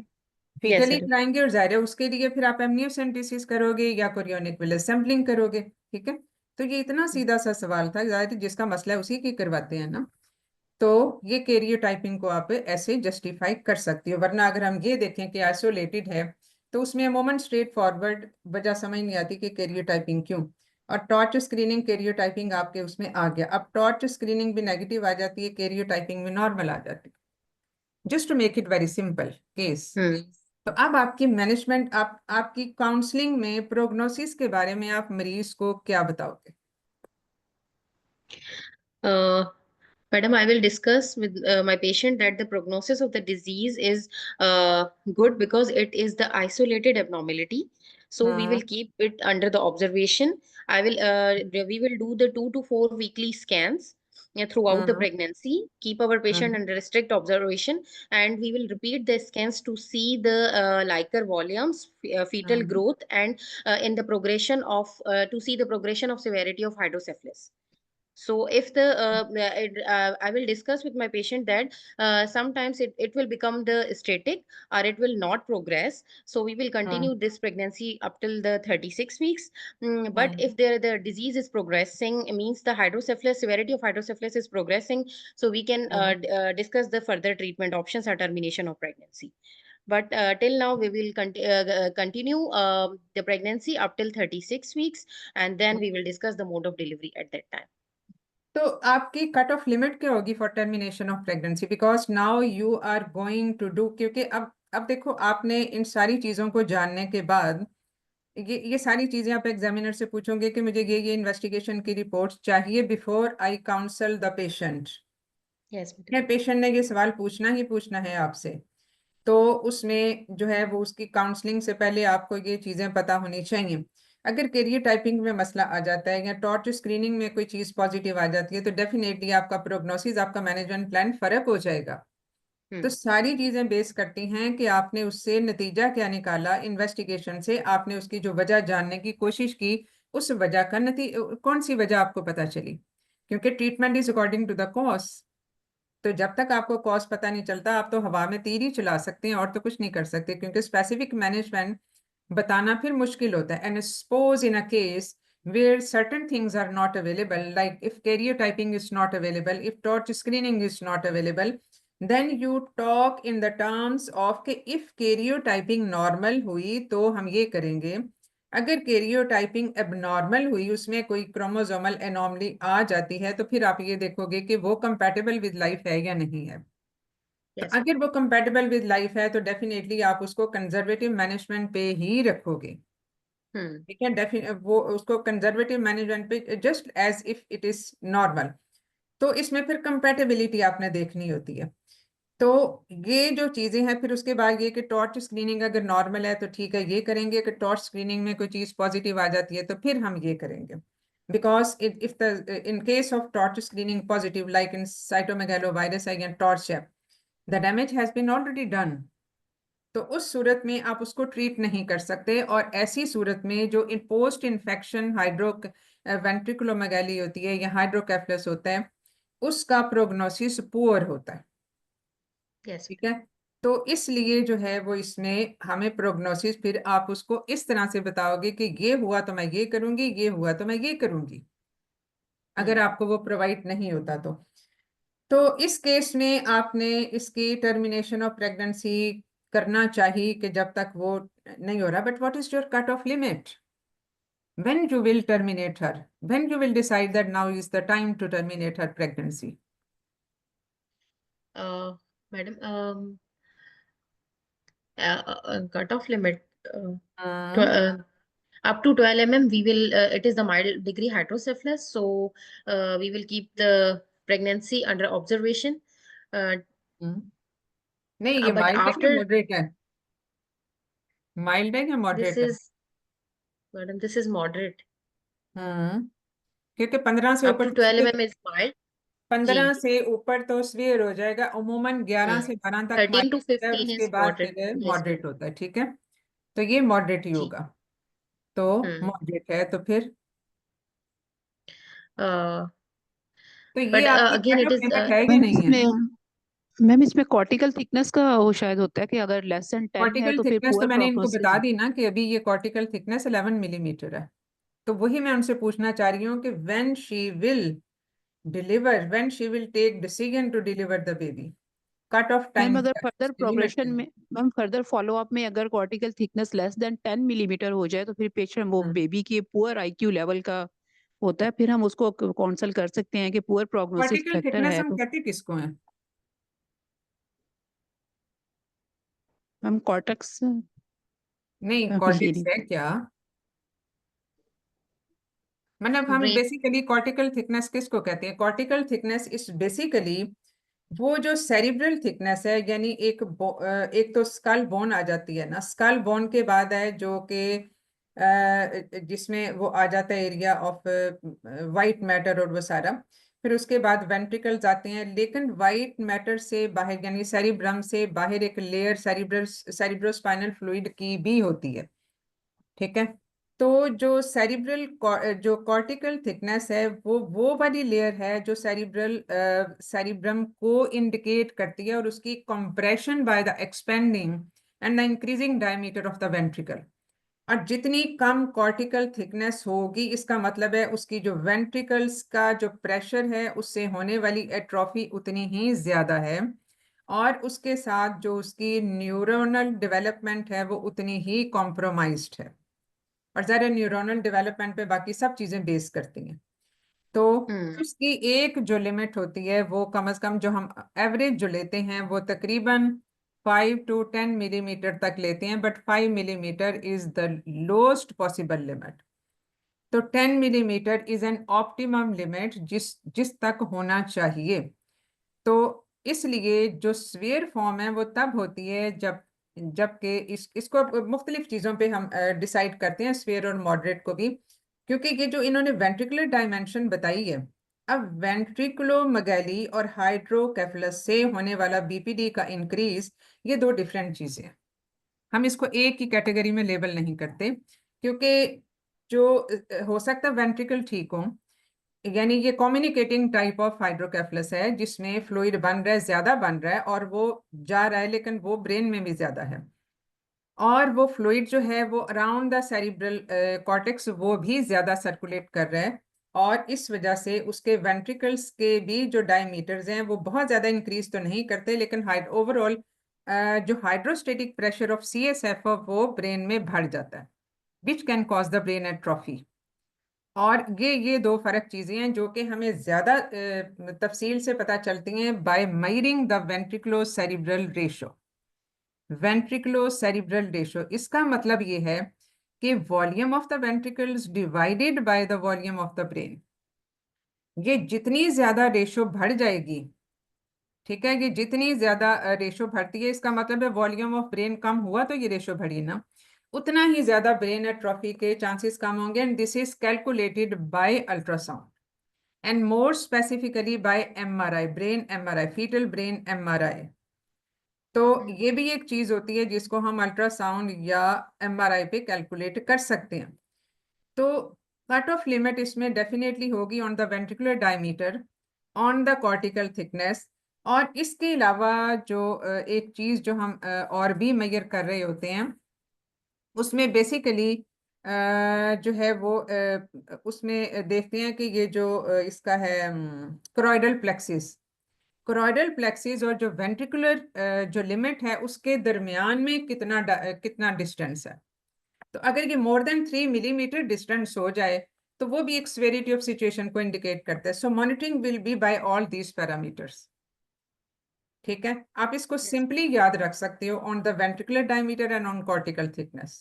फीटल यस ही सर। कराएंगे, और जाहिर है उसके लिए फिर आप एमनियोसेंटेसिस करोगे या कोरियोनिक विलेज सैंपलिंग करोगे। ठीक है, तो ये इतना सीधा सा सवाल था, जाहिर है जिसका मसला है उसी की करवाते हैं ना। तो ये कैरियोटाइपिंग को आप ऐसे जस्टिफाई कर सकती हो, वरना अगर हम ये देखें कि आइसोलेटेड है तो उसमें अमूमन स्ट्रेट फॉरवर्ड वजह समझ नहीं आती कि कैरियोटाइपिंग क्यों। और टॉर्च स्क्रीनिंग कैरियोटाइपिंग आपके उसमें आ गया, अब टॉर्च स्क्रीनिंग भी नेगेटिव आ जाती है, कैरियोटाइपिंग में नॉर्मल आ जाती है। Just to make it very simple case. तो अब आपकी मैनेजमेंट, आप आपकी काउंसलिंग में प्रोग्नोसिस के बारे में आप मरीज को क्या बताओगे? Madam, I will discuss with my patient that the prognosis of the disease is good because it is the isolated abnormality. So we will keep it under the observation. We will do the 2 to 4 weekly scans throughout the pregnancy. Keep our patient under strict observation, and we will repeat the scans to see the Leica volumes, fetal growth, and in the progression of to see the progression of severity of hydrocephalus. So if I will discuss with my patient that sometimes it will become the static or it will not progress. So we will continue this pregnancy up till the 36 weeks. But if the disease is progressing, it means the hydrocephalus, severity of hydrocephalus is progressing. So we can discuss the further treatment options or termination of pregnancy. But till now, we will continue the pregnancy up till 36 weeks, and then we will discuss the mode of delivery at that time. तो आपकी cut off limit क्या होगी for termination of pregnancy, because now you are going to do, क्योंकि अब देखो आपने इन सारी चीजों को जानने के बाद ये सारी चीजें आप एग्जामिनर से पूछोगे कि मुझे ये इन्वेस्टिगेशन की रिपोर्ट चाहिए before I counsel the patient. Yes. Patient ने ये सवाल पूछना ही पूछना है आपसे, तो उसमें जो है वो उसकी काउंसलिंग से पहले आपको ये चीजें पता होनी चाहिए। अगर कैरियर टाइपिंग में मसला आ जाता है या टॉर्च स्क्रीनिंग में कोई चीज पॉजिटिव आ जाती है तो डेफिनेटली आपका प्रोग्नोसिस, आपका मैनेजमेंट प्लान फर्क हो जाएगा। तो सारी चीजें बेस करती हैं कि आपने उससे नतीजा क्या निकाला, इन्वेस्टिगेशन से आपने उसकी जो वजह जानने की कोशिश की, उस वजह का कौन सी वजह आपको पता चली, क्योंकि treatment is according to the cause. तो जब तक आपको कॉज पता नहीं चलता आप तो हवा में तीर ही चला सकते हैं और तो कुछ नहीं कर सकते, क्योंकि स्पेसिफिक मैनेजमेंट बताना फिर मुश्किल होता है। And suppose in a case where certain things are not available, like if karyotyping is not available, if torch screening is not available, then you talk in the terms of कि if karyotyping normal हुई तो हम ये करेंगे, अगर karyotyping abnormal हुई, उसमें कोई क्रोमोसोमल एनोमली आ जाती है, तो फिर आप ये देखोगे कि वो कंपैटिबल विद लाइफ है या नहीं है। तो Yes. अगर वो कंपेटेबल विद लाइफ है तो डेफिनेटली आप उसको कंजर्वेटिव मैनेजमेंट पे ही रखोगे। Hmm. ठीक है, वो उसको कंजर्वेटिव मैनेजमेंट पे just as if it is normal. तो इसमें फिर कंपेटेबिलिटी आपने देखनी होती है। तो ये जो चीजें हैं, फिर उसके बाद ये कि टॉर्च स्क्रीनिंग अगर नॉर्मल है तो ठीक है, ये करेंगे। कि टॉर्च स्क्रीनिंग में कोई चीज पॉजिटिव आ जाती है तो फिर हम ये करेंगे। Because if the in case of TORCH screening positive like in cytomegalovirus again TORCH, the damage has been already done. तो उस सूरत में आप उसको ट्रीट नहीं कर सकते। और ऐसी सूरत में जो इन पोस्ट इन्फेक्शन हाइड्रो वेंट्रिकुलोमेगाली होती है या हाइड्रोकेफलस होता है, उसका प्रोग्नोसिस पुअर होता है। Yes. ठीक है, तो इसलिए जो है वो इसमें हमें प्रोग्नोसिस फिर आप उसको इस तरह से बताओगे कि ये हुआ तो मैं ये करूंगी, ये हुआ तो मैं ये करूंगी, अगर आपको वो प्रोवाइड नहीं होता तो इस केस में आपने इसकी टर्मिनेशन ऑफ प्रेगनेंसी करना चाहिए कि जब तक वो नहीं हो रहा। But what is your cut off limit when you will terminate her, when you will decide that now is the time to terminate her pregnancy? Madam, cutoff limit Hmm. tw up to 12 mm. We will. It is the mild degree hydrocephalus, so we will keep the pregnancy under observation. Hmm. नहीं, ये But mild है या after moderate है? Mild है या this moderate है? is, madam, this is moderate. हम्म, क्योंकि 15 से Up ऊपर to तो 12 severe, mm is mild. 15 जी. से ऊपर तो स्वीयर हो जाएगा। अमूमन 11 Hmm. से 12 तक 13 to माइल्ड होता है, 15 उसके is बाद moderate. फिर Yes, मॉडरेट madam. होता है। ठीक है, तो ये मॉडरेट ही जी. होगा। तो Hmm. मॉडरेट है तो फिर Uh, तो ये but आपकी again, cut it of is limit है या मैम नहीं है? इसमें कॉर्टिकल थिकनेस का वो शायद होता है कि अगर लेस देन 10 है कॉर्टिकल तो फिर थिकनेस तो पुअर मैंने इनको प्रोग्नोसिस बता है। दी ना कि अभी ये कॉर्टिकल थिकनेस 11 मिलीमीटर है। तो वही मैं उनसे पूछना चाह रही हूँ कि when she will deliver, when she will take decision to deliver the baby, cut off ma'am time अगर क्या है, फर्दर उसकी लिमिट प्रोग्रेशन क्या है? में मैम फर्दर फॉलो अप में अगर cortical thickness less than 10 millimetre हो जाए तो फिर पेशेंट वो बेबी की पुअर आईक्यू लेवल का होता है, फिर हम उसको काउंसल कर सकते हैं कि poor prognosis cortical factor thickness है। हम तो कहते किसको हैं? मैम कॉर्टेक्स नहीं, अभी ये कॉर्टेक्स नहीं है क्या? मतलब हम brain. बेसिकली कॉर्टिकल थिकनेस किसको कहते हैं? कॉर्टिकल थिकनेस इस बेसिकली वो जो सेरिब्रल थिकनेस है, यानी एक तो स्कल बोन आ जाती है ना, स्कल बोन के बाद है जो कि जिसमें वो आ जाता है एरिया ऑफ वाइट मैटर और वो सारा। फिर उसके बाद वेंट्रिकल्स आते हैं, लेकिन वाइट मैटर से बाहर यानी सेरिब्रम से बाहर एक लेयर सेरिब्रोस्पाइनल फ्लूइड की भी होती है। ठीक है, तो जो जो कॉर्टिकल थिकनेस है वो वाली लेयर है जो सेरिब्रम को इंडिकेट करती है, और उसकी compression by the expanding and the increasing diameter of the ventricle. और जितनी कम कॉर्टिकल थिकनेस होगी, इसका मतलब है उसकी जो वेंट्रिकल्स का जो प्रेशर है उससे होने वाली एट्रोफी उतनी ही ज्यादा है, और उसके साथ जो उसकी न्यूरोनल डेवलपमेंट है वो उतनी ही कॉम्प्रोमाइज्ड है। और ज़रा न्यूरोनल डेवलपमेंट पे बाकी सब चीज़ें बेस करती हैं। तो Hmm. उसकी एक जो लिमिट होती है वो कम से कम जो हम एवरेज जो लेते हैं वो तकरीबन 5 to 10 मिलीमीटर तक लेते हैं, but 5 millimetre is the lowest possible limit. तो 10 millimetre is an optimum limit जिस जिस तक होना चाहिए। तो इसलिए जो स्वेयर फॉर्म है वो तब होती है जबकि इसको मुख्तलिफ चीज़ों पे हम डिसाइड करते हैं, स्वेयर और मॉडरेट को भी, क्योंकि ये जो इन्होंने वेंट्रिकुलर डायमेंशन बताई है, अब वेंट्रिकुलोमेगाली और हाइड्रोकेफलस से होने वाला बीपीडी का इंक्रीज, ये दो डिफरेंट चीज़ें हैं। हम इसको एक ही कैटेगरी में लेबल नहीं करते, क्योंकि जो हो सकता है वेंट्रिकल ठीक हो, यानी ये कम्युनिकेटिंग टाइप ऑफ हाइड्रोकेफलस है जिसमें फ्लूइड बन रहा है, ज्यादा बन रहा है और वो जा रहा है, लेकिन वो ब्रेन में भी ज्यादा है, और वो फ्लूइड जो है वो अराउंड द सेरिब्रल कॉर्टेक्स वो भी ज्यादा सर्कुलेट कर रहा है, और इस वजह से उसके वेंट्रिकल्स के भी जो डायमीटर्स हैं वो बहुत ज्यादा इंक्रीज तो नहीं करते, लेकिन ओवरऑल जो हाइड्रोस्टेटिक प्रेशर ऑफ CSF वो ब्रेन में बढ़ जाता है, which can cause the brain atrophy. और ये दो फर्क चीजें हैं जो कि हमें ज्यादा तफसील से पता चलती हैं by measuring the ventriculocerebral ratio. Ventriculocerebral ratio, इसका मतलब ये है कि volume of the ventricles divided by the volume of the brain. ये जितनी ज्यादा रेशो बढ़ जाएगी, ठीक है, ये जितनी ज्यादा रेशो बढ़ती है, इसका मतलब है वॉल्यूम ऑफ ब्रेन कम हुआ तो ये रेशो बढ़ी ना, उतना ही ज्यादा ब्रेन एट्रोफी के चांसेस कम होंगे। And this is calculated by ultrasound and more specifically by MRI, brain MRI, fetal brain MRI. तो ये भी एक चीज होती है जिसको हम अल्ट्रासाउंड या एमआरआई पे कैलकुलेट कर सकते हैं। तो कट ऑफ लिमिट इसमें डेफिनेटली होगी on the ventricular diameter, on the cortical thickness, और इसके अलावा जो एक चीज जो हम और भी मेजर कर रहे होते हैं उसमें बेसिकली जो है वो उसमें देखते हैं कि ये जो इसका है क्रोइडल प्लेक्सिस, क्रोइडल प्लेक्सिस और जो वेंट्रिकुलर जो लिमिट है उसके दरमियान में कितना डिस्टेंस है। तो अगर ये मोर देन 3 मिलीमीटर डिस्टेंस हो जाए तो वो भी एक सेवेरिटी ऑफ सिचुएशन को इंडिकेट करता है। So monitoring will be by all these parameters. ठीक है, आप इसको सिंपली याद रख सकते हो on the ventricular diameter and on cortical thickness,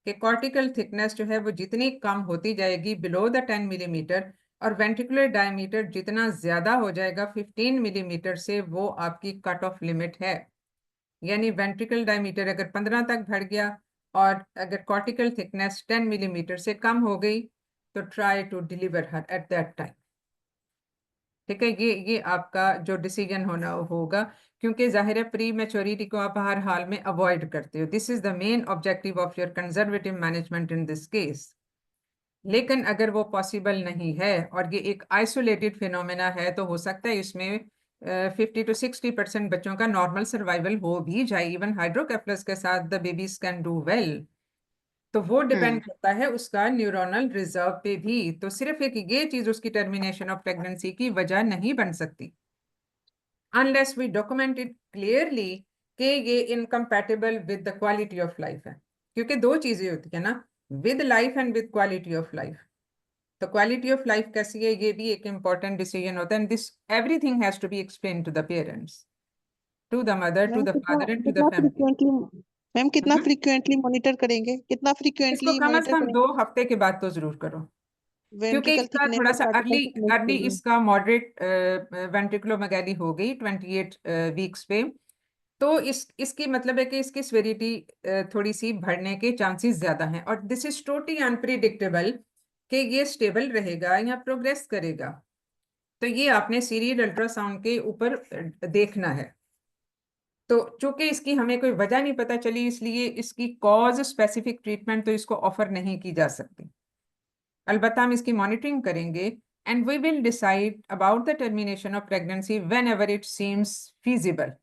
कि कॉर्टिकल थिकनेस जो है वो जितनी कम होती जाएगी बिलो द 10 मिलीमीटर, और वेंट्रिकुलर डायमीटर जितना ज्यादा हो जाएगा 15 मिलीमीटर से, वो आपकी कट ऑफ लिमिट है। यानी वेंट्रिकल डायमीटर अगर 15 तक बढ़ गया और अगर कॉर्टिकल थिकनेस 10 मिलीमीटर से कम हो गई तो try to deliver her at that time. ठीक है, ये आपका जो डिसीजन होना होगा, क्योंकि जाहिर है प्री मैच्योरिटी को आप हर हाल में अवॉइड करते हो। This is the main objective of your conservative management in this case. लेकिन अगर वो पॉसिबल नहीं है और ये एक आइसोलेटेड फिनोमेना है तो हो सकता है इसमें 50 to 60% बच्चों का नॉर्मल सर्वाइवल हो भी जाए। इवन हाइड्रोकेफलस के साथ the babies can do well. तो वो डिपेंड करता है उसका न्यूरोनल रिजर्व पे भी। तो सिर्फ एक ये चीज उसकी टर्मिनेशन ऑफ प्रेगनेंसी की वजह नहीं बन सकती unless we document it clearly कि ये incompatible with the quality of life है। क्योंकि दो चीजें होती है ना, with life and with quality of life. तो क्वालिटी ऑफ लाइफ कैसी है ये भी एक इम्पॉर्टेंट डिसीजन होता है। And this everything has to be explain to the parents, to the mother, to ma'am the कितना फादर एंड टू द कितना फैमिली। फ्रीक्वेंटली मैम कितना फ्रीक्वेंटली मॉनिटर करेंगे, कितना इसको फ्रीक्वेंटली कम से मॉनिटर कम 2 करेंगे हफ्ते के बाद तो जरूर करो, क्योंकि वेंट्रिकल इसका थिकनेस थोड़ा और सा कॉर्टिकल अर्ली थिकनेस अर्ली के लिए? इसका मॉडरेट वेंट्रिकुलोमेगाली हो गई 28 वीक्स पे। तो इसकी मतलब है कि इसकी सेवेरिटी थोड़ी सी बढ़ने के चांसेस ज्यादा हैं। और दिस इज टोटली अनप्रिडिक्टेबल कि ये स्टेबल रहेगा या प्रोग्रेस करेगा। तो ये आपने सीरियल अल्ट्रासाउंड के ऊपर देखना है। तो चूंकि इसकी हमें कोई वजह नहीं पता चली, इसलिए इसकी कॉज स्पेसिफिक ट्रीटमेंट तो इसको ऑफर नहीं की जा सकती। अलबत्ता हम इसकी मॉनिटरिंग करेंगे and we will decide about the termination of pregnancy whenever it seems feasible,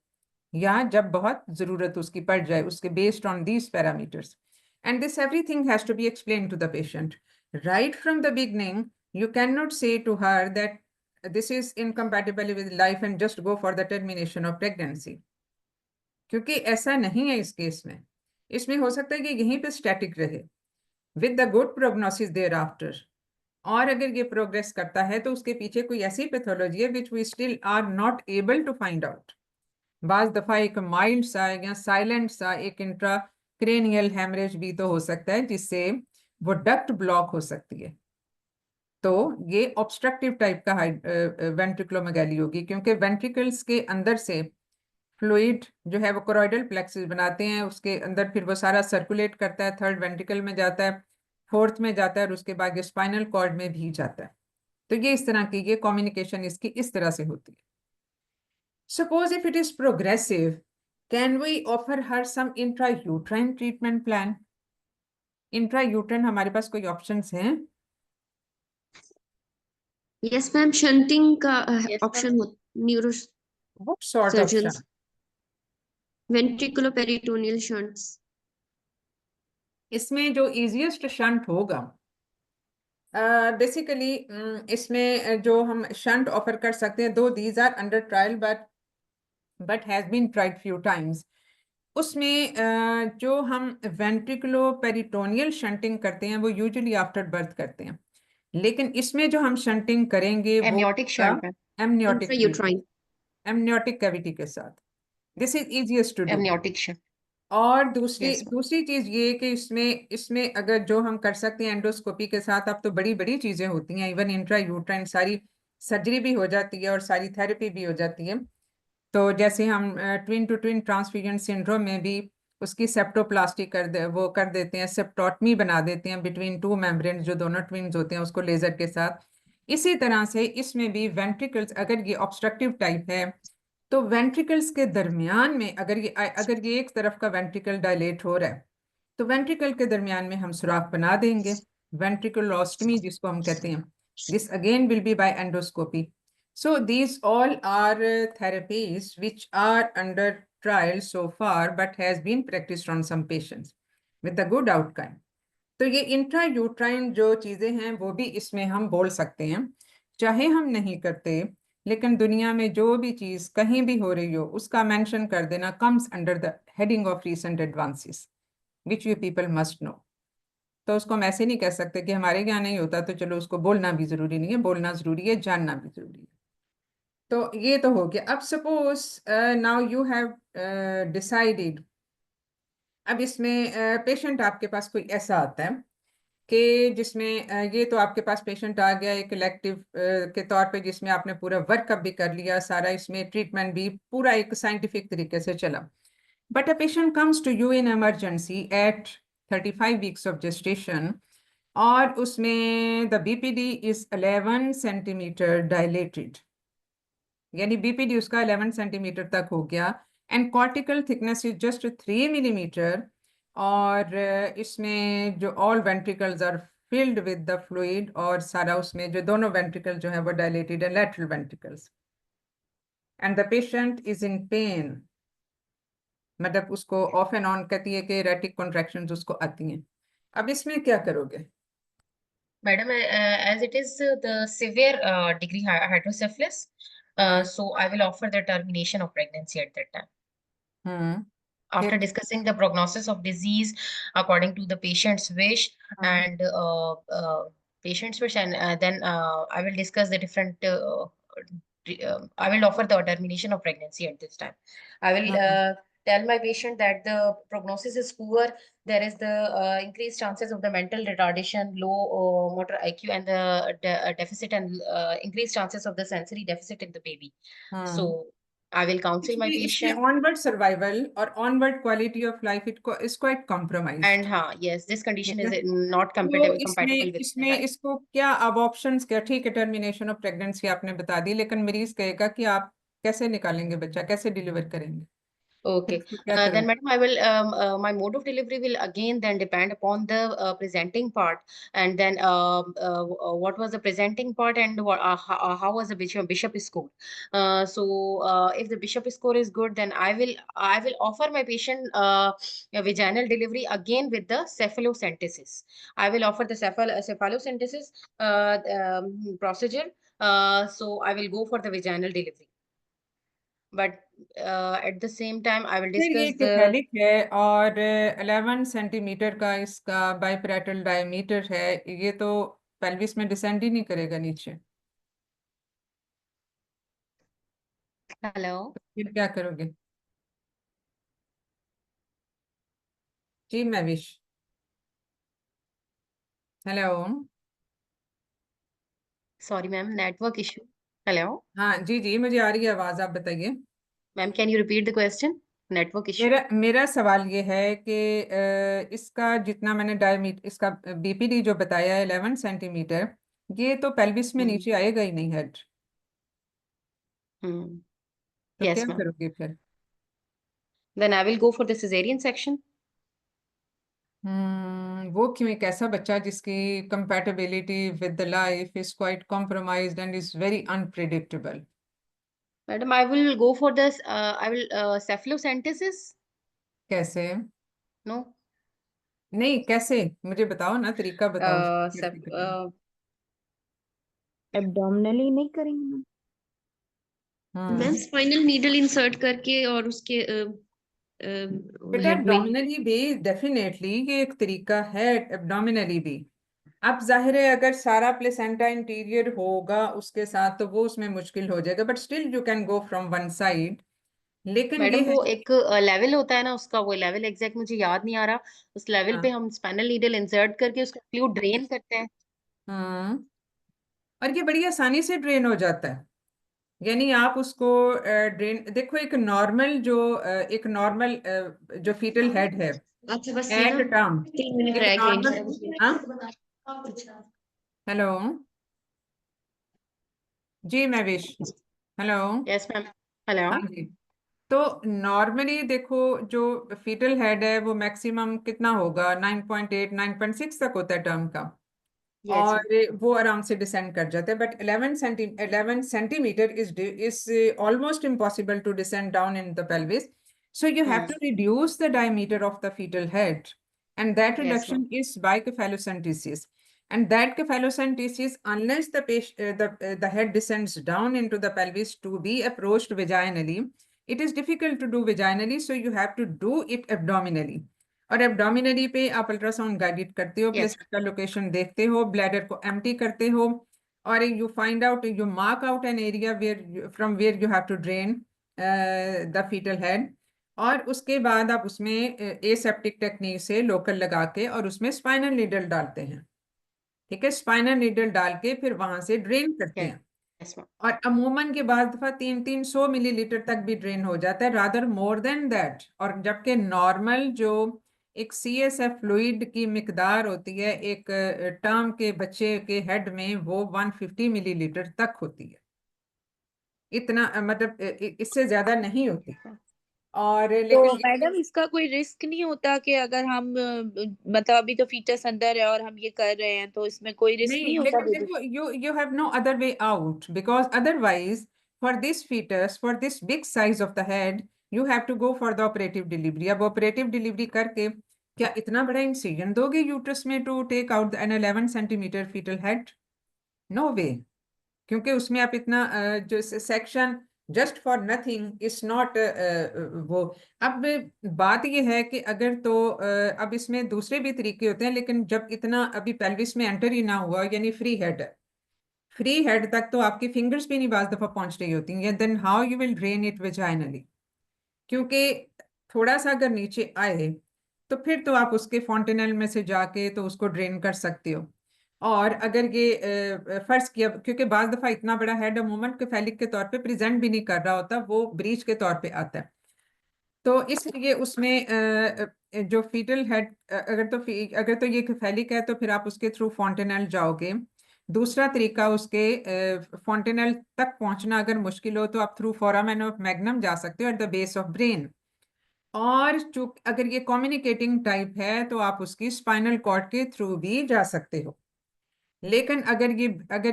या जब बहुत जरूरत उसकी पड़ जाए उसके based on these parameters. And this everything has to be explain to the patient right from the beginning. You cannot say to her that this is incompatible with life and just go for the termination of pregnancy, क्योंकि ऐसा नहीं है इस case में। इसमें हो सकता है कि यहीं पे स्टैटिक रहे with the good prognosis thereafter, और अगर ये प्रोग्रेस करता है तो उसके पीछे कोई ऐसी पैथोलॉजी है which we still are not able to find out. बाज दफा एक माइल्ड सा या साइलेंट सा एक इंट्राक्रेनियल हेमरेज भी तो हो सकता है जिससे वो डक्ट ब्लॉक हो सकती है। तो ये ऑब्स्ट्रक्टिव टाइप का वेंट्रिकुलोमेगाली होगी, क्योंकि वेंट्रिकल्स के अंदर से फ्लूइड जो है वो कोरोइडल प्लेक्सिस बनाते हैं, उसके अंदर फिर वो सारा सर्कुलेट करता है, थर्ड वेंट्रिकल में जाता है, फोर्थ में जाता है, और उसके बाद ये स्पाइनल कॉर्ड में भी जाता है। तो ये इस तरह की ये कम्युनिकेशन इसकी इस तरह से होती है। Suppose if it is progressive, can we offer her some intrauterine treatment plan? Intrauterine हमारे पास कोई ऑप्शंस हैं? यस मैम, शंटिंग का option neuro what sort of surgeons, ventriculoperitoneal shunts. इसमें जो इजीएस्ट शंट होगा बेसिकली इसमें जो हम शंट ऑफर कर सकते हैं, though these are under trial but has been tried few times. उसमें जो हम वेंट्रिकुलोपेरिटोनियल शंटिंग करते हैं वो यूजुअली आफ्टर बर्थ करते हैं। लेकिन इसमें जो हम शंटिंग करेंगे वो Amniotic shunt, ma'am. Intrauterine. Amniotic cavity के साथ। This is easiest to do. Amniotic shunt. और दूसरी Yes, ma'am. दूसरी चीज ये कि इसमें अगर जो हम कर सकते हैं एंडोस्कोपी के साथ, अब तो बड़ी बड़ी चीजें होती हैं, इवन इंट्रा यूट्राइन सारी सर्जरी भी हो जाती है और सारी थेरेपी भी हो जाती है। तो जैसे हम twin to twin transfusion syndrome में भी उसकी सेप्टोप्लास्टी वो कर देते हैं, सेप्टोटमी बना देते हैं बिटवीन टू मेम्ब्रेन, जो दोनों ट्विन्स होते हैं उसको लेजर के साथ। इसी तरह से इसमें भी वेंट्रिकल्स अगर ये ऑब्स्ट्रक्टिव टाइप है तो वेंट्रिकल्स के दरमियान में अगर ये एक तरफ का वेंट्रिकल डायलेट हो रहा है तो वेंट्रिकल के दरमियान में हम सुराख बना देंगे, वेंट्रिकुलोस्टमी जिसको हम कहते हैं। This again will be by endoscopy. So these all are therapies which are under trial so far, but has been practiced on some patients with a good outcome. तो ये इंट्रायूट्राइन जो चीजें हैं वो भी इसमें हम बोल सकते हैं, चाहे हम नहीं करते, लेकिन दुनिया में जो भी चीज कहीं भी हो रही हो उसका मेंशन कर देना comes under the heading of recent advances, which you people must know. तो उसको हम ऐसे नहीं कह सकते कि हमारे यहाँ नहीं होता तो चलो उसको बोलना भी जरूरी नहीं है, बोलना जरूरी है, जानना भी जरूरी है। तो ये तो हो गया। अब suppose now you have decided, अब इसमें पेशेंट आपके पास कोई ऐसा आता है कि जिसमें ये तो आपके पास पेशेंट आ गया एक इलेक्टिव के तौर पे, जिसमें आपने पूरा वर्कअप भी कर लिया सारा, इसमें ट्रीटमेंट भी पूरा एक साइंटिफिक तरीके से चला, but a patient comes to you in emergency at 35 weeks of gestation और उसमें the BPD is 11 centimetre dilated, यानी बीपीडी उसका 11 सेंटीमीटर तक हो गया, and cortical thickness is just 3 millimetre, और इसमें जो all ventricles are filled with the fluid, और सारा उसमें जो दोनों वेंट्रिकल जो है वो डायलेटेड है, lateral ventricles, and the patient is in pen, मतलब उसको ऑफ एंड ऑन कहती है कि रेटिक कॉन्ट्रैक्शंस उसको आती हैं। अब इसमें क्या करोगे? Madam, as it is the severe degree hydrocephalus, so I will offer the termination of pregnancy at that time. After फिर discussing the prognosis of disease according to the patient's wish and patient's wish, and then I will discuss the different. I will offer the termination of pregnancy at this time. I will tell my patient that the prognosis is poor. There is the increased chances of the mental retardation, low motor IQ, and the deficit and increased chances of the sensory deficit in the baby. So I will counsel my patient. Onward survival or onward quality of life is quite compromised. And yes, this condition is not तो compatible with इसमें life. इसको क्या अब options क्या? ठीक है, termination of pregnancy आपने बता दी, लेकिन मरीज कहेगा कि आप कैसे निकालेंगे बच्चा, कैसे डिलीवर करेंगे? Okay, then madam, I will my mode of delivery will again then depend upon the presenting part, and then what was the presenting part and what how was the bishop score. So if the bishop score is good, then I will offer my patient a vaginal delivery again with the cephalocentesis. I will offer the cephalocentesis procedure. So I will go for the vaginal delivery. But at the same time, I will फिर ये discuss the केफेलिक है और 11 centimetre का इसका बाइपैरेटल diameter है, ये तो pelvis में डिसेंड ही नहीं करेगा नीचे। hello. फिर क्या करोगे? जी Mahvish, hello. Sorry, ma'am, network issue. Hello, हाँ जी जी, मुझे आ रही है आवाज, आप बताइए। ma'am, can you repeat the question? Network issue. मेरा सवाल ये है कि इसका जितना मैंने डायमीटर, इसका बीपीडी जो बताया है 11 सेंटीमीटर, ये तो पेल्विस में नीचे आएगा ही नहीं हेड, तो Yes, क्या ma'am. करोगे फिर? Then I will go for the cesarean section. वो क्यों? एक ऐसा बच्चा जिसकी compatibility with the life is quite compromised and is very unpredictable. Madam, I will go for this. I will cephalocentesis. कैसे? No. नहीं, कैसे? मुझे बताओ ना, तरीका बताओ। एब्डोमिनली नहीं करेंगे मैम स्पाइनल नीडल इंसर्ट करके और उसके बेटा एब्डोमिनली भी डेफिनेटली ये एक तरीका है, एब्डोमिनली भी। अब जाहिर है अगर सारा प्लेसेंटा इंटीरियर होगा उसके साथ तो वो उसमें मुश्किल हो जाएगा, but still you can go from one side. लेकिन ये मैडम है वो एक लेवल होता है ना उसका, वो लेवल एग्जैक्ट मुझे याद नहीं आ रहा, उस लेवल पे हाँ। हम स्पाइनल नीडल इंसर्ट करके उसका फ्लूइड ड्रेन करते हैं। हम्म। और ये बड़ी आसानी से ड्रेन हो जाता है। यानी आप उसको ड्रेन देखो, एक नॉर्मल जो फीटल हेड है अच्छा बस ये ना एट टर्म, 3 मिनट एक रह गए नॉर्मल। हाँ, हेलो जी Mahvish, hello. Yes ma'am. Hello. हाँ जी। तो नॉर्मली देखो, जो फीटल हेड है वो मैक्सिमम कितना होगा, 9.8 9.6 तक होता है टर्म का, यस और मैम। वो आराम से डिसेंड कर जाते हैं। But 11 centimetre is almost impossible to descend down in the pelvis. So you have to reduce the diameter of the fetal head, and that yes ma'am. reduction is by cephalocentesis. And that cephalocentesis, unless the head descends down into the pelvis to be approached vaginally, it is difficult to do vaginally. So you have to do it abdominally. और एब्डोमिनली पे आप ultrasound guided करते हो, yes. Placenta location देखते हो, bladder को empty करते हो, और you find out, you mark out an area from where you have to drain the fetal head. और उसके बाद आप उसमें एसेप्टिक टेक्निक से लोकल लगा के और उसमें स्पाइनल नीडल डालते हैं। ठीक है, स्पाइनल नीडल डाल के फिर वहां से ड्रेन करते हैं। Yes ma'am. और अमूमन के बाद दफा 300 मिलीलीटर तक भी ड्रेन हो जाता है, रादर मोर देन दैट। और जबकि नॉर्मल जो एक CSF फ्लूइड की मिकदार होती है एक टर्म के बच्चे के हेड में, वो 150 मिलीलीटर तक होती है। इतना मतलब इससे ज्यादा नहीं होती। और तो लेकिन मैडम इसका कोई रिस्क नहीं होता कि अगर हम मतलब अभी तो फीटस अंदर है और हम ये कर रहे हैं तो इसमें कोई रिस्क नहीं, नहीं होता लेकिन बेबी? देखो, you have no other way out, because otherwise for this fetus, for this big size of the head, you have to go for the operative delivery. अब operative delivery करके क्या इतना बड़ा इंसिजन दोगे यूट्रस में to take out an 11 centimetre foetal head? No way. क्योंकि उसमें आप इतना जो section just for nothing is not वो। अब बात ये है कि अगर तो अब इसमें दूसरे भी तरीके होते हैं, लेकिन जब इतना अभी पेल्विस में एंटर ही ना हुआ, यानी फ्री हेड तक तो आपकी फिंगर्स भी नहीं बाज दफा पहुंच रही होती हैं, then how you will drain it vaginally? क्योंकि थोड़ा सा अगर नीचे आए तो फिर तो आप उसके फॉन्टेनल में से जाके तो उसको ड्रेन कर सकते हो। और अगर ये फर्ज किया, क्योंकि बाज दफा इतना बड़ा हेड अमूमन कैफेलिक के तौर पे प्रेजेंट भी नहीं कर रहा होता, वो ब्रीच के तौर पे आता है। तो इसलिए उसमें जो फीटल हेड अगर तो ये कैफेलिक है तो फिर आप उसके थ्रू फॉन्टेनल जाओगे। दूसरा तरीका, उसके फॉन्टेनल तक पहुंचना अगर मुश्किल हो तो आप थ्रू फोरामेन ऑफ मैग्नम जा सकते हो at the base of brain. और चूंकि अगर ये कम्युनिकेटिंग टाइप है तो आप उसकी स्पाइनल कॉर्ड के थ्रू भी जा सकते हो। लेकिन अगर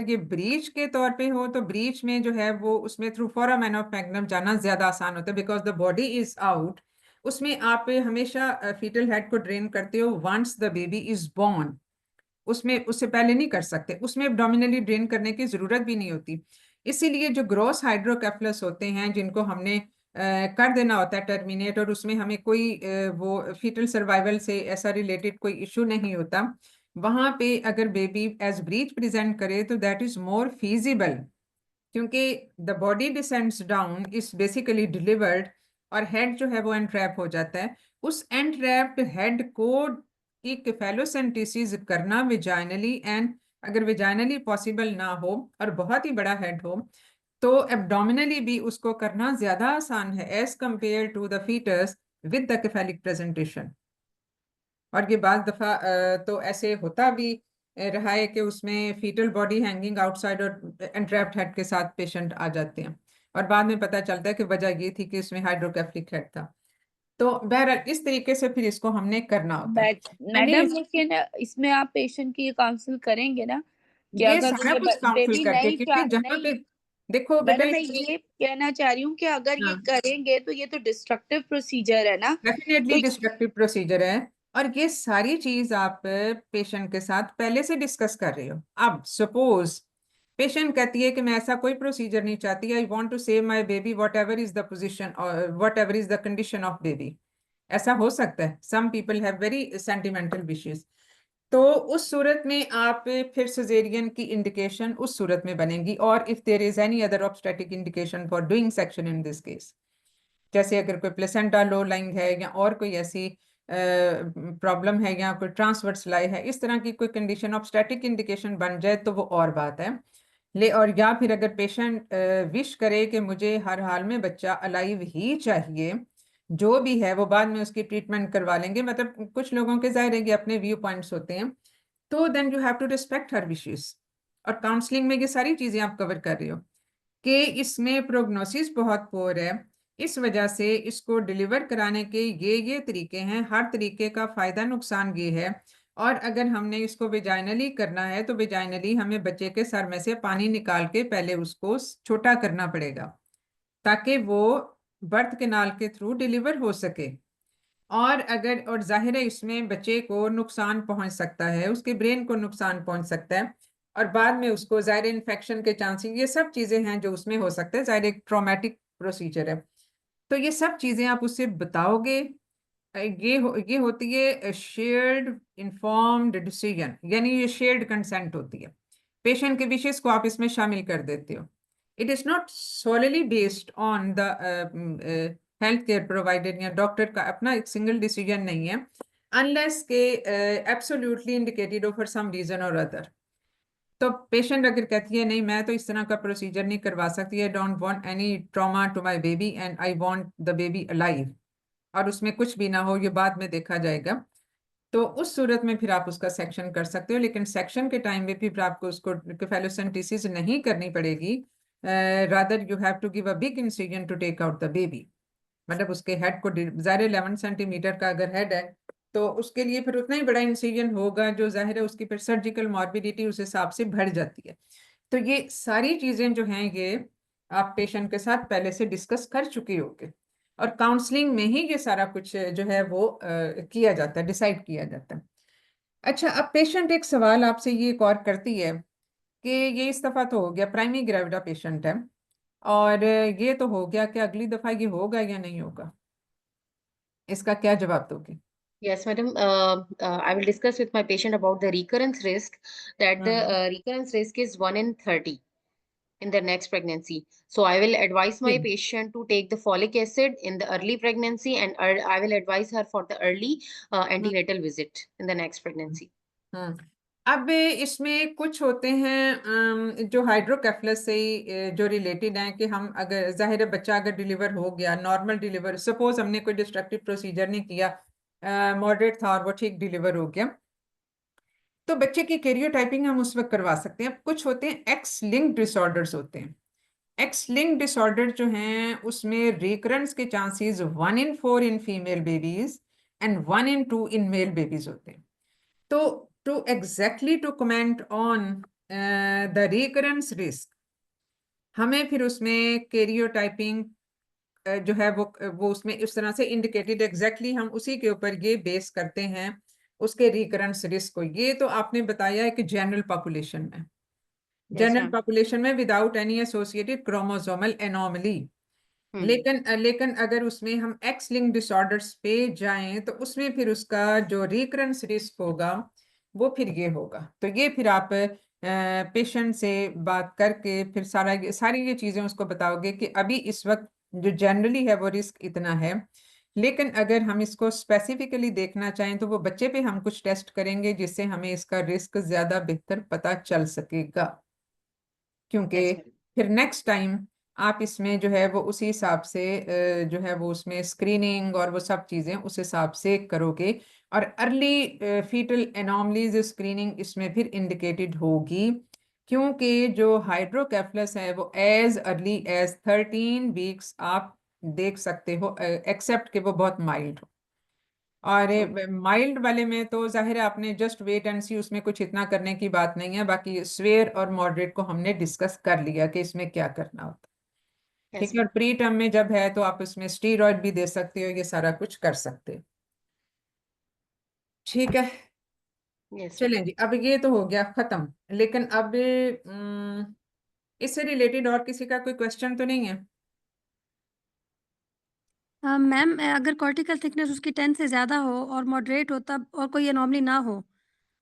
ये ब्रीच के तौर पे हो तो ब्रीच में जो है वो उसमें थ्रू फोरामेन ऑफ मैग्नम जाना ज्यादा आसान होता है, because the body is out. उसमें आप हमेशा फीटल हेड को ड्रेन करते हो once the baby is born. उसमें उससे पहले नहीं कर सकते, उसमें एब्डोमिनली ड्रेन करने की जरूरत भी नहीं होती। इसीलिए जो ग्रॉस हाइड्रोकेफलस होते हैं जिनको हमने कर देना होता है टर्मिनेट, और उसमें हमें कोई वो फीटल सर्वाइवल से ऐसा रिलेटेड कोई इशू नहीं होता, वहां पे अगर बेबी एज ब्रीच प्रेजेंट करे तो दैट इज मोर फीजिबल। क्योंकि the body descends down is basically delivered, और हेड जो है वो एंट्रैप हो जाता है। उस एंट्रैप्ड हेड को की केफेलोसेंटेसिस करना विजाइनली, एंड अगर विजाइनली पॉसिबल ना हो और बहुत ही बड़ा हेड हो तो एब्डोमिनली भी उसको करना ज्यादा आसान है as compare to the foetus with the cephalic presentation. और ये बाज दफा तो ऐसे होता भी रहा है कि उसमें फीटल बॉडी हैंगिंग आउटसाइड और एंट्रैप्ड हेड के साथ पेशेंट आ जाते हैं, और बाद में पता चलता है कि वजह ये थी कि इसमें हाइड्रोकेफलिक हेड था। तो बहरहाल इस तरीके से फिर इसको हमने करना होता है। मैडम लेकिन इसमें आप पेशेंट की काउंसिल करेंगे ना कि ये अगर सारा ये कुछ काउंसिल बेबी करके, नहीं क्योंकि जहाँ पे नहीं देखो बेटा, मैडम मैं ये कहना चाह रही हूँ कि अगर ये हाँ, करेंगे तो ये तो डिस्ट्रक्टिव प्रोसीजर है ना, डेफिनेटली तो डिस्ट्रक्टिव प्रोसीजर है। और ये सारी चीज आप पेशेंट के साथ पहले से डिस्कस कर रहे हो। अब सपोज पेशेंट कहती है कि मैं ऐसा कोई प्रोसीजर नहीं चाहती, I want to save my baby whatever is the position और whatever is the condition of baby. ऐसा हो सकता है, some people have very sentimental wishes. तो उस सूरत में आप फिर सिजेरियन की इंडिकेशन उस सूरत में बनेगी, और if there is any other obstetric indication for doing section in this case, जैसे अगर कोई प्लेसेंटा लो लाइंग है या और कोई ऐसी प्रॉब्लम है या कोई ट्रांसवर्स लाई है, इस तरह की कोई कंडीशन ऑब्स्टेट्रिक इंडिकेशन बन जाए तो वो और बात है। और या फिर अगर पेशेंट विश करे कि मुझे हर हाल में बच्चा अलाइव ही चाहिए, जो भी है वो बाद में उसकी ट्रीटमेंट करवा लेंगे, मतलब कुछ लोगों के जाहिर है कि अपने व्यू पॉइंट्स होते हैं, तो then you have to respect her wishes. और काउंसलिंग में ये सारी चीजें आप कवर कर रहे हो कि इसमें प्रोग्नोसिस बहुत पोर है, इस वजह से इसको डिलीवर कराने के ये तरीके हैं, हर तरीके का फायदा नुकसान ये है। और अगर हमने इसको वेजाइनली करना है तो वेजाइनली हमें बच्चे के सर में से पानी निकाल के पहले उसको छोटा करना पड़ेगा ताकि वो बर्थ कैनाल के थ्रू डिलीवर हो सके। और जाहिर है इसमें बच्चे को नुकसान पहुंच सकता है, उसके ब्रेन को नुकसान पहुंच सकता है, और बाद में उसको जाहिर इन्फेक्शन के चांसेस, ये सब चीजें हैं जो उसमें हो सकते हैं, जाहिर एक ट्रॉमेटिक प्रोसीजर है। तो ये सब चीजें आप उससे बताओगे। ये होती है शेयर्ड इन्फॉर्म्ड डिसीजन, यानी ये शेयर्ड कंसेंट होती है, पेशेंट के विशेष को आप इसमें शामिल कर देते हो। It is not solely based on the health care provider या डॉक्टर का अपना एक सिंगल डिसीजन नहीं है, अनलेस के एब्सोल्युटली इंडिकेटेड हो फॉर सम रीजन और अदर। तो पेशेंट अगर कहती है नहीं मैं तो इस तरह का प्रोसीजर नहीं करवा सकती, I don't want any trauma to my baby and I want the baby alive, और उसमें कुछ भी ना हो, ये बाद में देखा जाएगा, तो उस सूरत में फिर आप उसका सेक्शन कर सकते हो। लेकिन सेक्शन के टाइम में फिर आपको उसको केफालोसेंटेसिस नहीं करनी पड़ेगी, rather you have to give a big incision to take out the baby. मतलब उसके हेड को ज़ाहिर 11 सेंटीमीटर का अगर हेड है तो उसके लिए फिर उतना ही बड़ा इंसिजन होगा, जो जाहिर है उसकी फिर सर्जिकल मॉर्बिडिटी उस हिसाब से बढ़ जाती है। तो ये सारी चीज़ें जो हैं ये आप पेशेंट के साथ पहले से डिस्कस कर चुके होगे, और काउंसलिंग में ही ये सारा कुछ जो है वो किया जाता है, डिसाइड किया जाता है। अच्छा, अब पेशेंट एक सवाल आपसे ये एक और करती है कि ये इस दफ़ा तो हो गया प्राइमरी ग्रेविडा पेशेंट है, और ये तो हो गया कि अगली दफ़ा ये होगा या नहीं होगा, इसका क्या जवाब दोगे? Yes, madam. I will discuss with my patient about the recurrence risk. That the recurrence risk is 1 in 30 in the next pregnancy. So I will advise my patient to take the folic acid in the early pregnancy, and I will advise her for the early antenatal visit in the next pregnancy. अब इसमें कुछ होते हैं जो हाइड्रोकेफलस से जो related हैं कि हम अगर जाहिर है बच्चा अगर डिलीवर हो गया, नॉर्मल डिलीवर, सपोज हमने कोई डिस्ट्रक्टिव प्रोसीजर नहीं किया, मॉडरेट था और वो ठीक डिलीवर हो गया, तो बच्चे की कैरियोटाइपिंग हम उस वक्त करवा सकते हैं। कुछ होते हैं एक्स लिंक्ड डिसऑर्डर्स होते हैं। एक्स लिंक्ड डिसऑर्डर जो हैं उसमें रिकरेंस के chances 1 in 4 in female babies and 1 in 2 in male babies होते हैं। तो to exactly to comment on the recurrence risk, हमें फिर उसमें कैरियोटाइपिंग जो है वो उसमें इस तरह से इंडिकेटेड एग्जैक्टली हम उसी के ऊपर ये बेस करते हैं उसके रिकरेंस रिस्क को। ये तो आपने बताया है कि जनरल पॉपुलेशन में, जनरल पॉपुलेशन में without any associated chromosomal anomaly. लेकिन अगर उसमें हम एक्स लिंक डिसऑर्डर्स पे जाएं तो उसमें फिर उसका जो रिकरेंस रिस्क होगा वो फिर ये होगा। तो ये फिर आप पेशेंट से बात करके फिर सारी ये चीज़ें उसको बताओगे कि अभी इस वक्त जो जनरली है वो रिस्क इतना है, लेकिन अगर हम इसको स्पेसिफिकली देखना चाहें तो वो बच्चे पे हम कुछ टेस्ट करेंगे जिससे हमें इसका रिस्क ज़्यादा बेहतर पता चल सकेगा, क्योंकि फिर नेक्स्ट टाइम आप इसमें जो है वो उसी हिसाब से जो है वो उसमें स्क्रीनिंग और वो सब चीज़ें उस हिसाब से करोगे, और अर्ली फीटल एनॉमलीज स्क्रीनिंग इसमें फिर इंडिकेटेड होगी, क्योंकि जो हाइड्रोकेफलस है वो एज अर्ली एज 13 वीक्स आप देख सकते हो, एक्सेप्ट कि वो बहुत माइल्ड हो। और माइल्ड वाले में तो जाहिर है आपने जस्ट वेट एंड सी, उसमें कुछ इतना करने की बात नहीं है। बाकी स्वेयर और मॉडरेट को हमने डिस्कस कर लिया कि इसमें क्या करना होता है, ठीक है। और प्री टर्म में जब है तो आप इसमें स्टीरॉयड भी दे सकते हो, ये सारा कुछ कर सकते हो, ठीक है। चलें जी, अब ये तो हो गया खत्म, लेकिन अब इससे रिलेटेड और किसी का कोई क्वेश्चन तो नहीं है? मैम अगर कॉर्टिकल थिकनेस उसकी 10 से ज़्यादा हो और मॉडरेट हो तब, और कोई एनॉमली ना हो,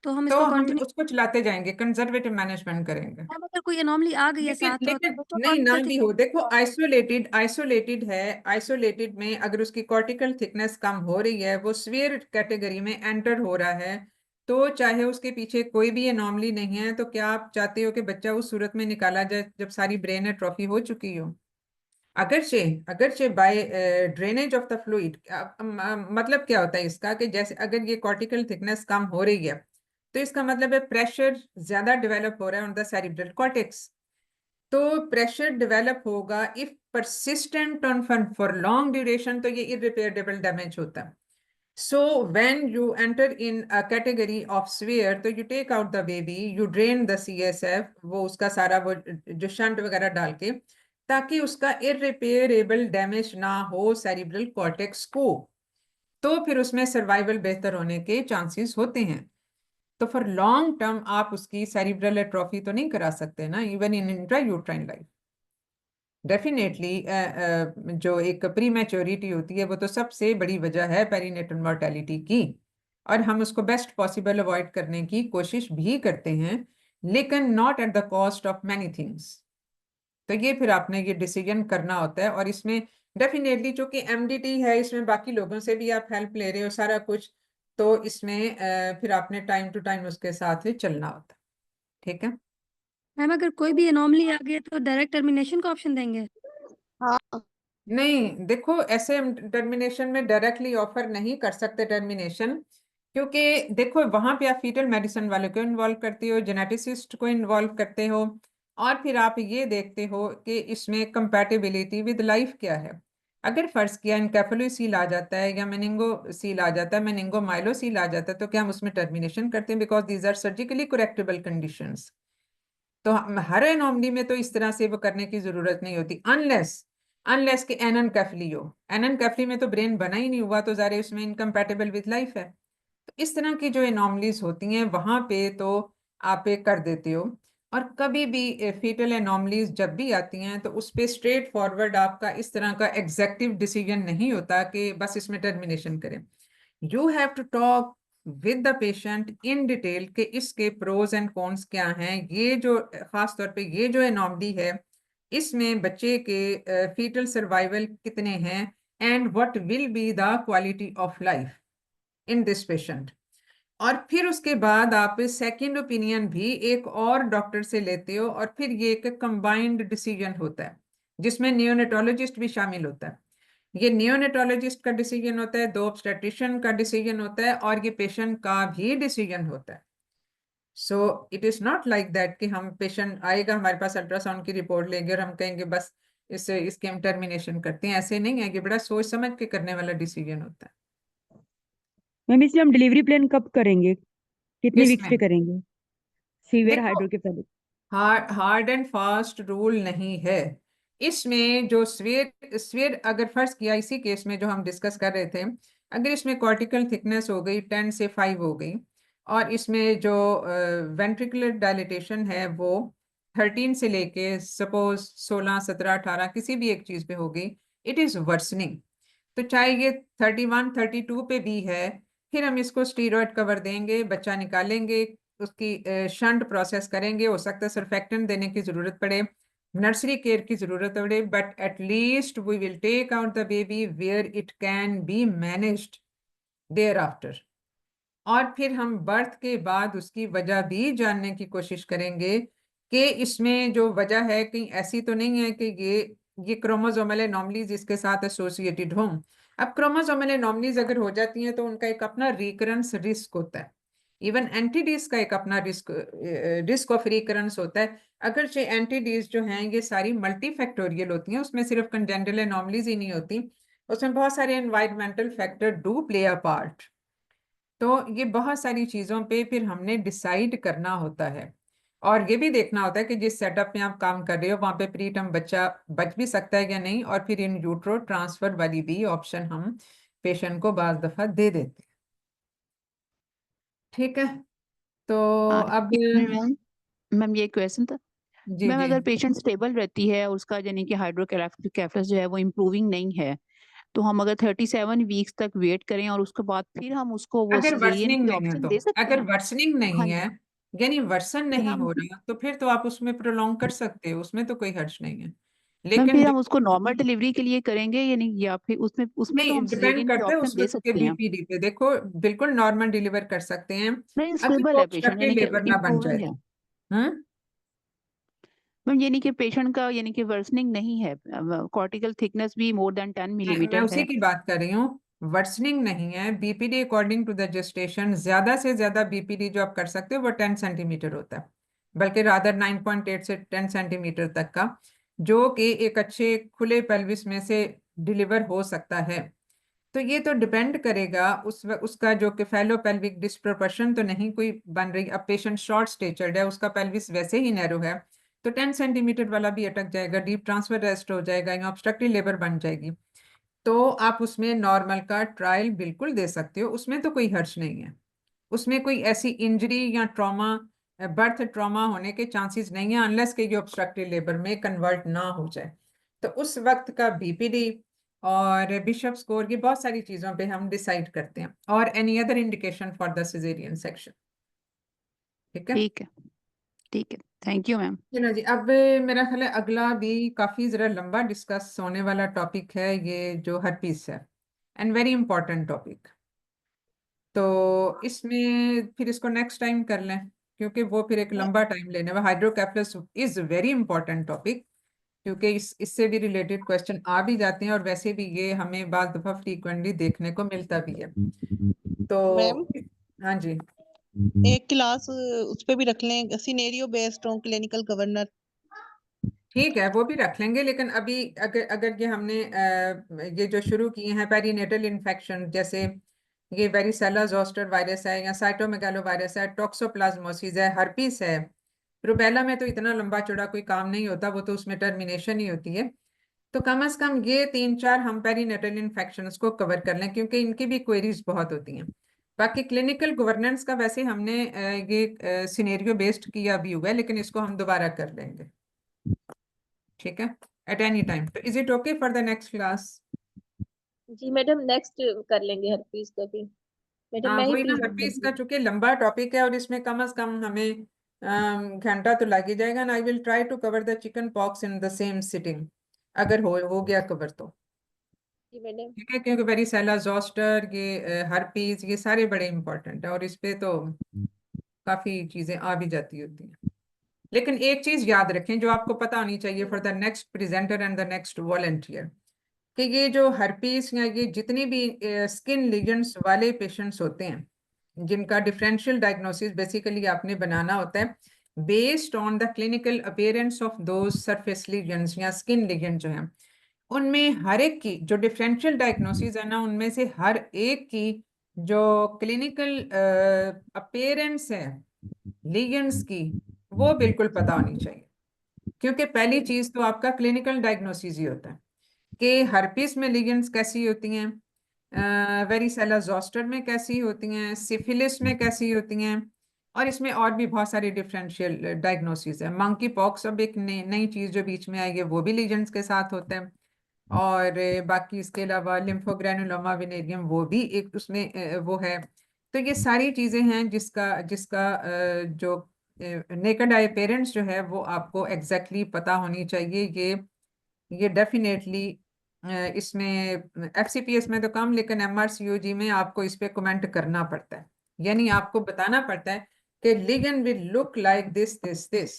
तो हम तो इसको हम कंटिन्यू, उसको चलाते जाएंगे, कंजर्वेटिव मैनेजमेंट करेंगे। मैम अगर कोई एनॉमली आ गई है लेकिन साथ तो लेकिन बच्चा नहीं ना कॉर्टिकल भी हो, देखो थिकनेस, आइसोलेटेड है, आइसोलेटेड में अगर उसकी कॉर्टिकल थिकनेस कम हो रही है, वो स्फीयर कैटेगरी में एंटर हो रहा है, तो चाहे उसके पीछे कोई भी एनॉमली नहीं है, तो क्या आप चाहते हो कि बच्चा उस सूरत में निकाला जाए जब सारी ब्रेन एट्रोफी हो चुकी हो? अगरचे अगरचे by drainage of the fluid, मतलब क्या होता है इसका कि जैसे अगर ये कॉर्टिकल थिकनेस कम हो रही है, तो इसका मतलब है प्रेशर ज्यादा डेवलप हो रहा है ऑन द सेरिब्रल कॉर्टेक्स। तो प्रेशर डेवलप होगा if persistent on for long duration, तो ये इरिपेयरेबल डैमेज होता है। So when you enter in a category of severe, तो you take out the baby, you drain the CSF, वो उसका सारा वो जो शंट वगैरह डाल के, ताकि उसका इरिपेयरेबल डैमेज ना हो सेरिब्रल कॉर्टेक्स को, तो फिर उसमें सर्वाइवल बेहतर होने के चांसेस होते हैं। तो फॉर लॉन्ग टर्म आप उसकी सेरिब्रल एट्रोफी तो नहीं करा सकते ना, even in intrauterine life. Definitely जो एक प्री मैच्योरिटी होती है, वो तो सबसे बड़ी वजह है पेरीनेटल मॉर्टेलिटी की, और हम उसको बेस्ट पॉसिबल अवॉइड करने की कोशिश भी करते हैं, लेकिन not at the cost of many things. तो ये फिर आपने ये डिसीजन करना होता है, और इसमें डेफिनेटली चूंकि MDT है, इसमें बाकी लोगों से भी आप हेल्प ले रहे हो सारा कुछ, तो इसमें फिर आपने टाइम टू टाइम उसके साथ ही चलना होता है। ठीक है। मैम अगर कोई भी एनॉमली आ गई तो डायरेक्ट टर्मिनेशन का ऑप्शन देंगे? हाँ, नहीं, देखो ऐसे हम टर्मिनेशन में डायरेक्टली ऑफर नहीं कर सकते टर्मिनेशन, क्योंकि देखो वहां पे आप फीटल मेडिसिन वाले को इन्वॉल्व करते हो, जेनेटिसिस्ट को इन्वॉल्व करते हो, और फिर आप ये देखते हो कि इसमें कंपैटिबिलिटी विद लाइफ क्या है। अगर फर्ज किया एनकेफेलोसील आ जाता है, या मेनिंगोसील आ जाता है, मेनिंगोमाइलोसील आ जाता है, तो क्या हम उसमें टर्मिनेशन करते हैं? Because these are surgically correctable conditions. तो हर एनोमली में तो इस तरह से वो करने की जरूरत नहीं होती, अनलेस अनलेस कि एननकेफली हो। एननकेफली में तो ब्रेन बना ही नहीं हुआ, तो ज़ाहिर उसमें इनकम्पैटिबल विद लाइफ है। तो इस तरह की जो एनोमलीज होती हैं वहां पे तो आप एक कर देते हो। और कभी भी फीटल एनोमलीज जब भी आती हैं, तो उस पर स्ट्रेट फॉरवर्ड आपका इस तरह का एग्जेक्टिव डिसीजन नहीं होता कि बस इसमें टर्मिनेशन करें। You have to talk with the patient in detail कि इसके प्रोज एंड कॉन्स क्या हैं। ये जो खास तौर पे ये जो एनोमली है, इसमें बच्चे के फीटल सर्वाइवल कितने हैं, and what will be the quality of life in this patient. और फिर उसके बाद आप सेकंड ओपिनियन भी एक और डॉक्टर से लेते हो, और फिर ये एक कंबाइंड डिसीजन होता है, जिसमें नियोनेटोलॉजिस्ट भी शामिल होता है। ये नियोनेटोलॉजिस्ट का डिसीजन होता है, 2 ऑब्स्टेट्रिशियन का डिसीजन होता है, और ये पेशेंट का भी डिसीजन होता है। So it is not like that कि हम पेशेंट आएगा हमारे पास, अल्ट्रासाउंड की रिपोर्ट लेंगे और हम कहेंगे बस इसके हम टर्मिनेशन करते हैं। ऐसे नहीं है, कि बड़ा सोच समझ के करने वाला डिसीजन होता है। मैम इसलिए हम डिलीवरी प्लान कब करेंगे, कितनी वीक्स पे इसमें करेंगे? सीवियर देखो, हाइड्रोकेफेलिक। हार्ड एंड फास्ट रूल नहीं है इसमें। जो स्वेर स्वेर अगर फर्ज किया इसी केस में जो हम डिस्कस कर रहे थे, अगर इसमें कॉर्टिकल थिकनेस हो गई 10 से 5 हो गई, और इसमें जो वेंट्रिकुलर डायलिटेशन है वो 13 से लेके सपोज 16 17 18 किसी भी एक चीज पे हो गई, इट इज वर्सनिंग। तो चाहे ये 31 32 पे भी है, फिर हम इसको स्टीरॉयड कवर देंगे, बच्चा निकालेंगे, उसकी शंट प्रोसेस करेंगे। हो सकता है सर्फेक्टेंट देने की जरूरत पड़े, नर्सरी केयर की जरूरत पड़े, but at least we will take out the baby where it can be managed thereafter. और फिर हम बर्थ के बाद उसकी वजह भी जानने की कोशिश करेंगे कि इसमें जो वजह है कहीं ऐसी तो नहीं है कि ये क्रोमोसोमल एनॉमलीज इसके साथ एसोसिएटेड हों। अब क्रोमोसोमल एनॉमलीज अगर हो जाती हैं, तो उनका एक अपना रिकरेंस रिस्क होता है। इवन एंटीडीज का एक अपना रिस्क ऑफ रिकरेंस होता है। अगरचे एंटीडीज जो हैं ये सारी मल्टीफैक्टोरियल होती हैं, उसमें सिर्फ कंजेनिटल एनॉमलीज ही नहीं होती, उसमें बहुत सारे environmental factor do play a part. तो ये बहुत सारी चीज़ों पे फिर हमने डिसाइड करना होता है, और ये भी देखना होता है कि जिस सेटअप में आप काम कर रहे हो वहाँ पे प्रीटर्म बच्चा बच भी सकता है या नहीं, और फिर इन यूट्रो ट्रांसफर वाली भी ऑप्शन हम पेशेंट को बाज दफा दे देते हैं। ठीक है। तो अब मैम मैम ये क्वेश्चन था जी मैम, जी अगर पेशेंट स्टेबल रहती है और उसका यानी कि हाइड्रोकेफेलस जो है वो इम्प्रूविंग नहीं है, तो हम अगर 37 वीक्स तक वेट करें और उसके बाद फिर हम उसको वो अगर सिजेरियन वर्सनिंग की नहीं है ऑप्शन तो, दे सकते अगर हैं? वर्सनिंग हाँ नहीं जी, है, यानी वर्सन फिर नहीं हम हो रहा, तो फिर तो आप उसमें प्रोलॉन्ग कर सकते हो, उसमें तो कोई हर्ज नहीं है। मैम लेकिन फिर जो हम उसको नॉर्मल डिलीवरी के लिए करेंगे या नहीं, या फिर उसमें उसमें तो नहीं, हम डिपेंड सिजेरियन की करता है ऑप्शन उस दे वक्त के सकते हैं? बीपीडी पे। देखो, बिल्कुल नॉर्मल डिलीवर कर सकते हैं नहीं, अगर स्टेबल वो है पेशेंट, ऑब्स्ट्रक्टिव यानी कि लेबर ना बन जाए इम्प्रूविंग है तो। हम्म मैम, यानी कि पेशेंट का यानी कि वर्सनिंग नहीं है, कॉर्टिकल थिकनेस भी मोर देन 10 मैं मिलीमीटर उसी है। की बात कर रही हूँ, वर्सनिंग नहीं है। BPD according to the gestation ज्यादा से ज्यादा बीपीडी जो आप कर सकते हो वो 10 सेंटीमीटर होता है, बल्कि रादर 9.8 से 10 सेंटीमीटर तक का, जो कि एक अच्छे खुले पेल्विस में से डिलीवर हो सकता है। तो ये तो डिपेंड करेगा उसका जो कि फेलो पेल्विक डिस्प्रोपोर्शन तो नहीं कोई बन रही। अब पेशेंट शॉर्ट स्टेचर्ड है, उसका पेल्विस वैसे ही नैरो है, तो 10 सेंटीमीटर वाला भी अटक जाएगा, डीप ट्रांसफर रेस्ट हो जाएगा या ऑब्स्ट्रक्टिव लेबर बन जाएगी। तो आप उसमें नॉर्मल का ट्रायल बिल्कुल दे सकते हो, उसमें तो कोई हर्ज नहीं है। उसमें कोई ऐसी इंजरी या ट्रॉमा, बर्थ ट्रॉमा होने के चांसेस नहीं है, अनलेस कि ये ऑब्स्ट्रक्टिव लेबर में कन्वर्ट ना हो जाए। तो उस वक्त का बीपीडी और बिशप स्कोर की बहुत सारी चीजों पे हम डिसाइड करते हैं, और any other indication for the caesarean section. ठीक है, ठीक है, ठीक है, थैंक यू मैम। चलो जी। अब मेरा ख्याल है अगला भी काफी जरा लंबा डिस्कस होने वाला टॉपिक है, ये जो हर्पीस है, एंड वेरी इंपॉर्टेंट टॉपिक। तो इसमें फिर इसको नेक्स्ट टाइम कर लें, क्योंकि वो फिर एक लंबा टाइम लेने वाला। हाइड्रोकेफलस इज वेरी इंपॉर्टेंट टॉपिक, क्योंकि इससे भी रिलेटेड क्वेश्चन आ भी जाते हैं, और वैसे भी ये हमें बार दफा फ्रीक्वेंटली देखने को मिलता भी है। तो मैम हाँ जी, एक क्लास उस पे भी रख लें, scenario based on clinical governor. ठीक है, वो भी रख लेंगे। लेकिन अभी अगर अगर ये हमने ये जो शुरू किए हैं पेरीनेटल इन्फेक्शन, जैसे ये वेरिसेला जोस्टर वायरस है या साइटोमेगालो वायरस है, टॉक्सोप्लाज्मोसिस है, हर्पीस है, रुबेला में तो इतना लंबा चौड़ा कोई काम नहीं होता, वो तो उसमें टर्मिनेशन ही होती है। तो कम से कम ये 3-4 हम पेरीनेटल इन्फेक्शंस को कवर कर लें, क्योंकि इनकी भी क्वेरीज बहुत होती हैं। बाकी क्लिनिकल गवर्नेंस का वैसे हमने ये सिनेरियो बेस्ड किया भी हुआ है, लेकिन इसको हम दोबारा कर लेंगे, ठीक है, एट एनी टाइम। तो is it okay for the next class? जी मैडम, नेक्स्ट कर लेंगे हर पीस का भी। मैडम हाँ, मैं ही वही ना, प्रेजेंट हर्पीस का करूंगी। चूंकि लंबा टॉपिक है और इसमें कम से कम हमें घंटा तो लग ही जाएगा, ना। I will try to cover the chicken pox in the same sitting, अगर हो गया कवर तो। जी मैडम। ठीक है, क्योंकि वेरिसेला जोस्टर, ये हर्पीस, ये सारे बड़े इंपॉर्टेंट है, और इस पे तो काफी चीजें आ भी जाती होती हैं। लेकिन एक चीज याद रखें जो आपको पता होनी चाहिए for the next presenter and the next volunteer, कि ये जो हर्पीस या ये जितनी भी स्किन लीजन्स वाले पेशेंट्स होते हैं, जिनका डिफरेंशियल डायग्नोसिस बेसिकली आपने बनाना होता है based on the clinical appearance of those surface lesions या स्किन लीजन जो हैं, उनमें हर एक की जो डिफरेंशियल डायग्नोसिस है ना, उनमें से हर एक की जो क्लिनिकल अपीयरेंस है लीजन्स की, वो बिल्कुल पता होनी चाहिए। क्योंकि पहली चीज तो आपका क्लिनिकल डायग्नोसिस ही होता है कि हर्पीस में लीजेंड्स कैसी होती हैं, वेरिसेला जोस्टर में कैसी होती हैं, सिफिलिस में कैसी होती हैं, और इसमें और भी बहुत सारी डिफरेंशियल डायग्नोसिस है। मंकी पॉक्स अब एक नई चीज जो बीच में आई है, वो भी लीजेंड्स के साथ होता है। और बाकी इसके अलावा लिम्फोग्रेनुलोमा वेनेरियम, वो भी एक उसमें वो है। तो ये सारी चीजें हैं जिसका जिसका जो नेकेड आई पेरेंट्स जो है वो आपको एग्जैक्टली पता होनी चाहिए। ये डेफिनेटली इसमें एफसीपीएस में तो कम, लेकिन एमआरसीयूजी में आपको इस पे कमेंट करना पड़ता है, यानी आपको बताना पड़ता है कि ligand will look like this this this,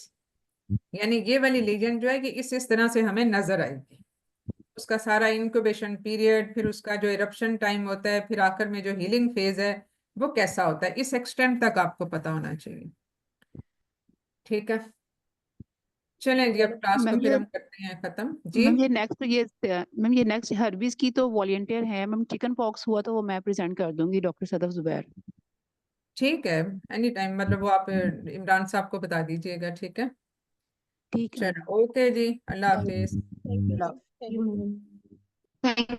यानी ये वाली लिगेंड जो है कि इस तरह से हमें नजर आएगी। उसका सारा इंक्यूबेशन पीरियड, फिर उसका जो इरप्शन टाइम होता है, फिर आखिर में जो हीलिंग फेज है वो कैसा होता है, इस एक्सटेंट तक आपको पता होना चाहिए। ठीक है, चलें जी, अब क्लास को मैम फिर ये हम करते हैं खत्म जी। मैम ये नेक्स्ट हर्बीज की तो वॉलंटियर है मैम, चिकन पॉक्स हुआ तो वो मैं प्रेजेंट कर दूंगी, डॉक्टर सदफ जुबैर। ठीक है, एनी टाइम, मतलब वो आप इमरान साहब को बता दीजिएगा, ठीक है। ठीक है मैम। चलो, ओके जी, अल्लाह हाफिज। Thank you. अल्लाह। Thank you. Thank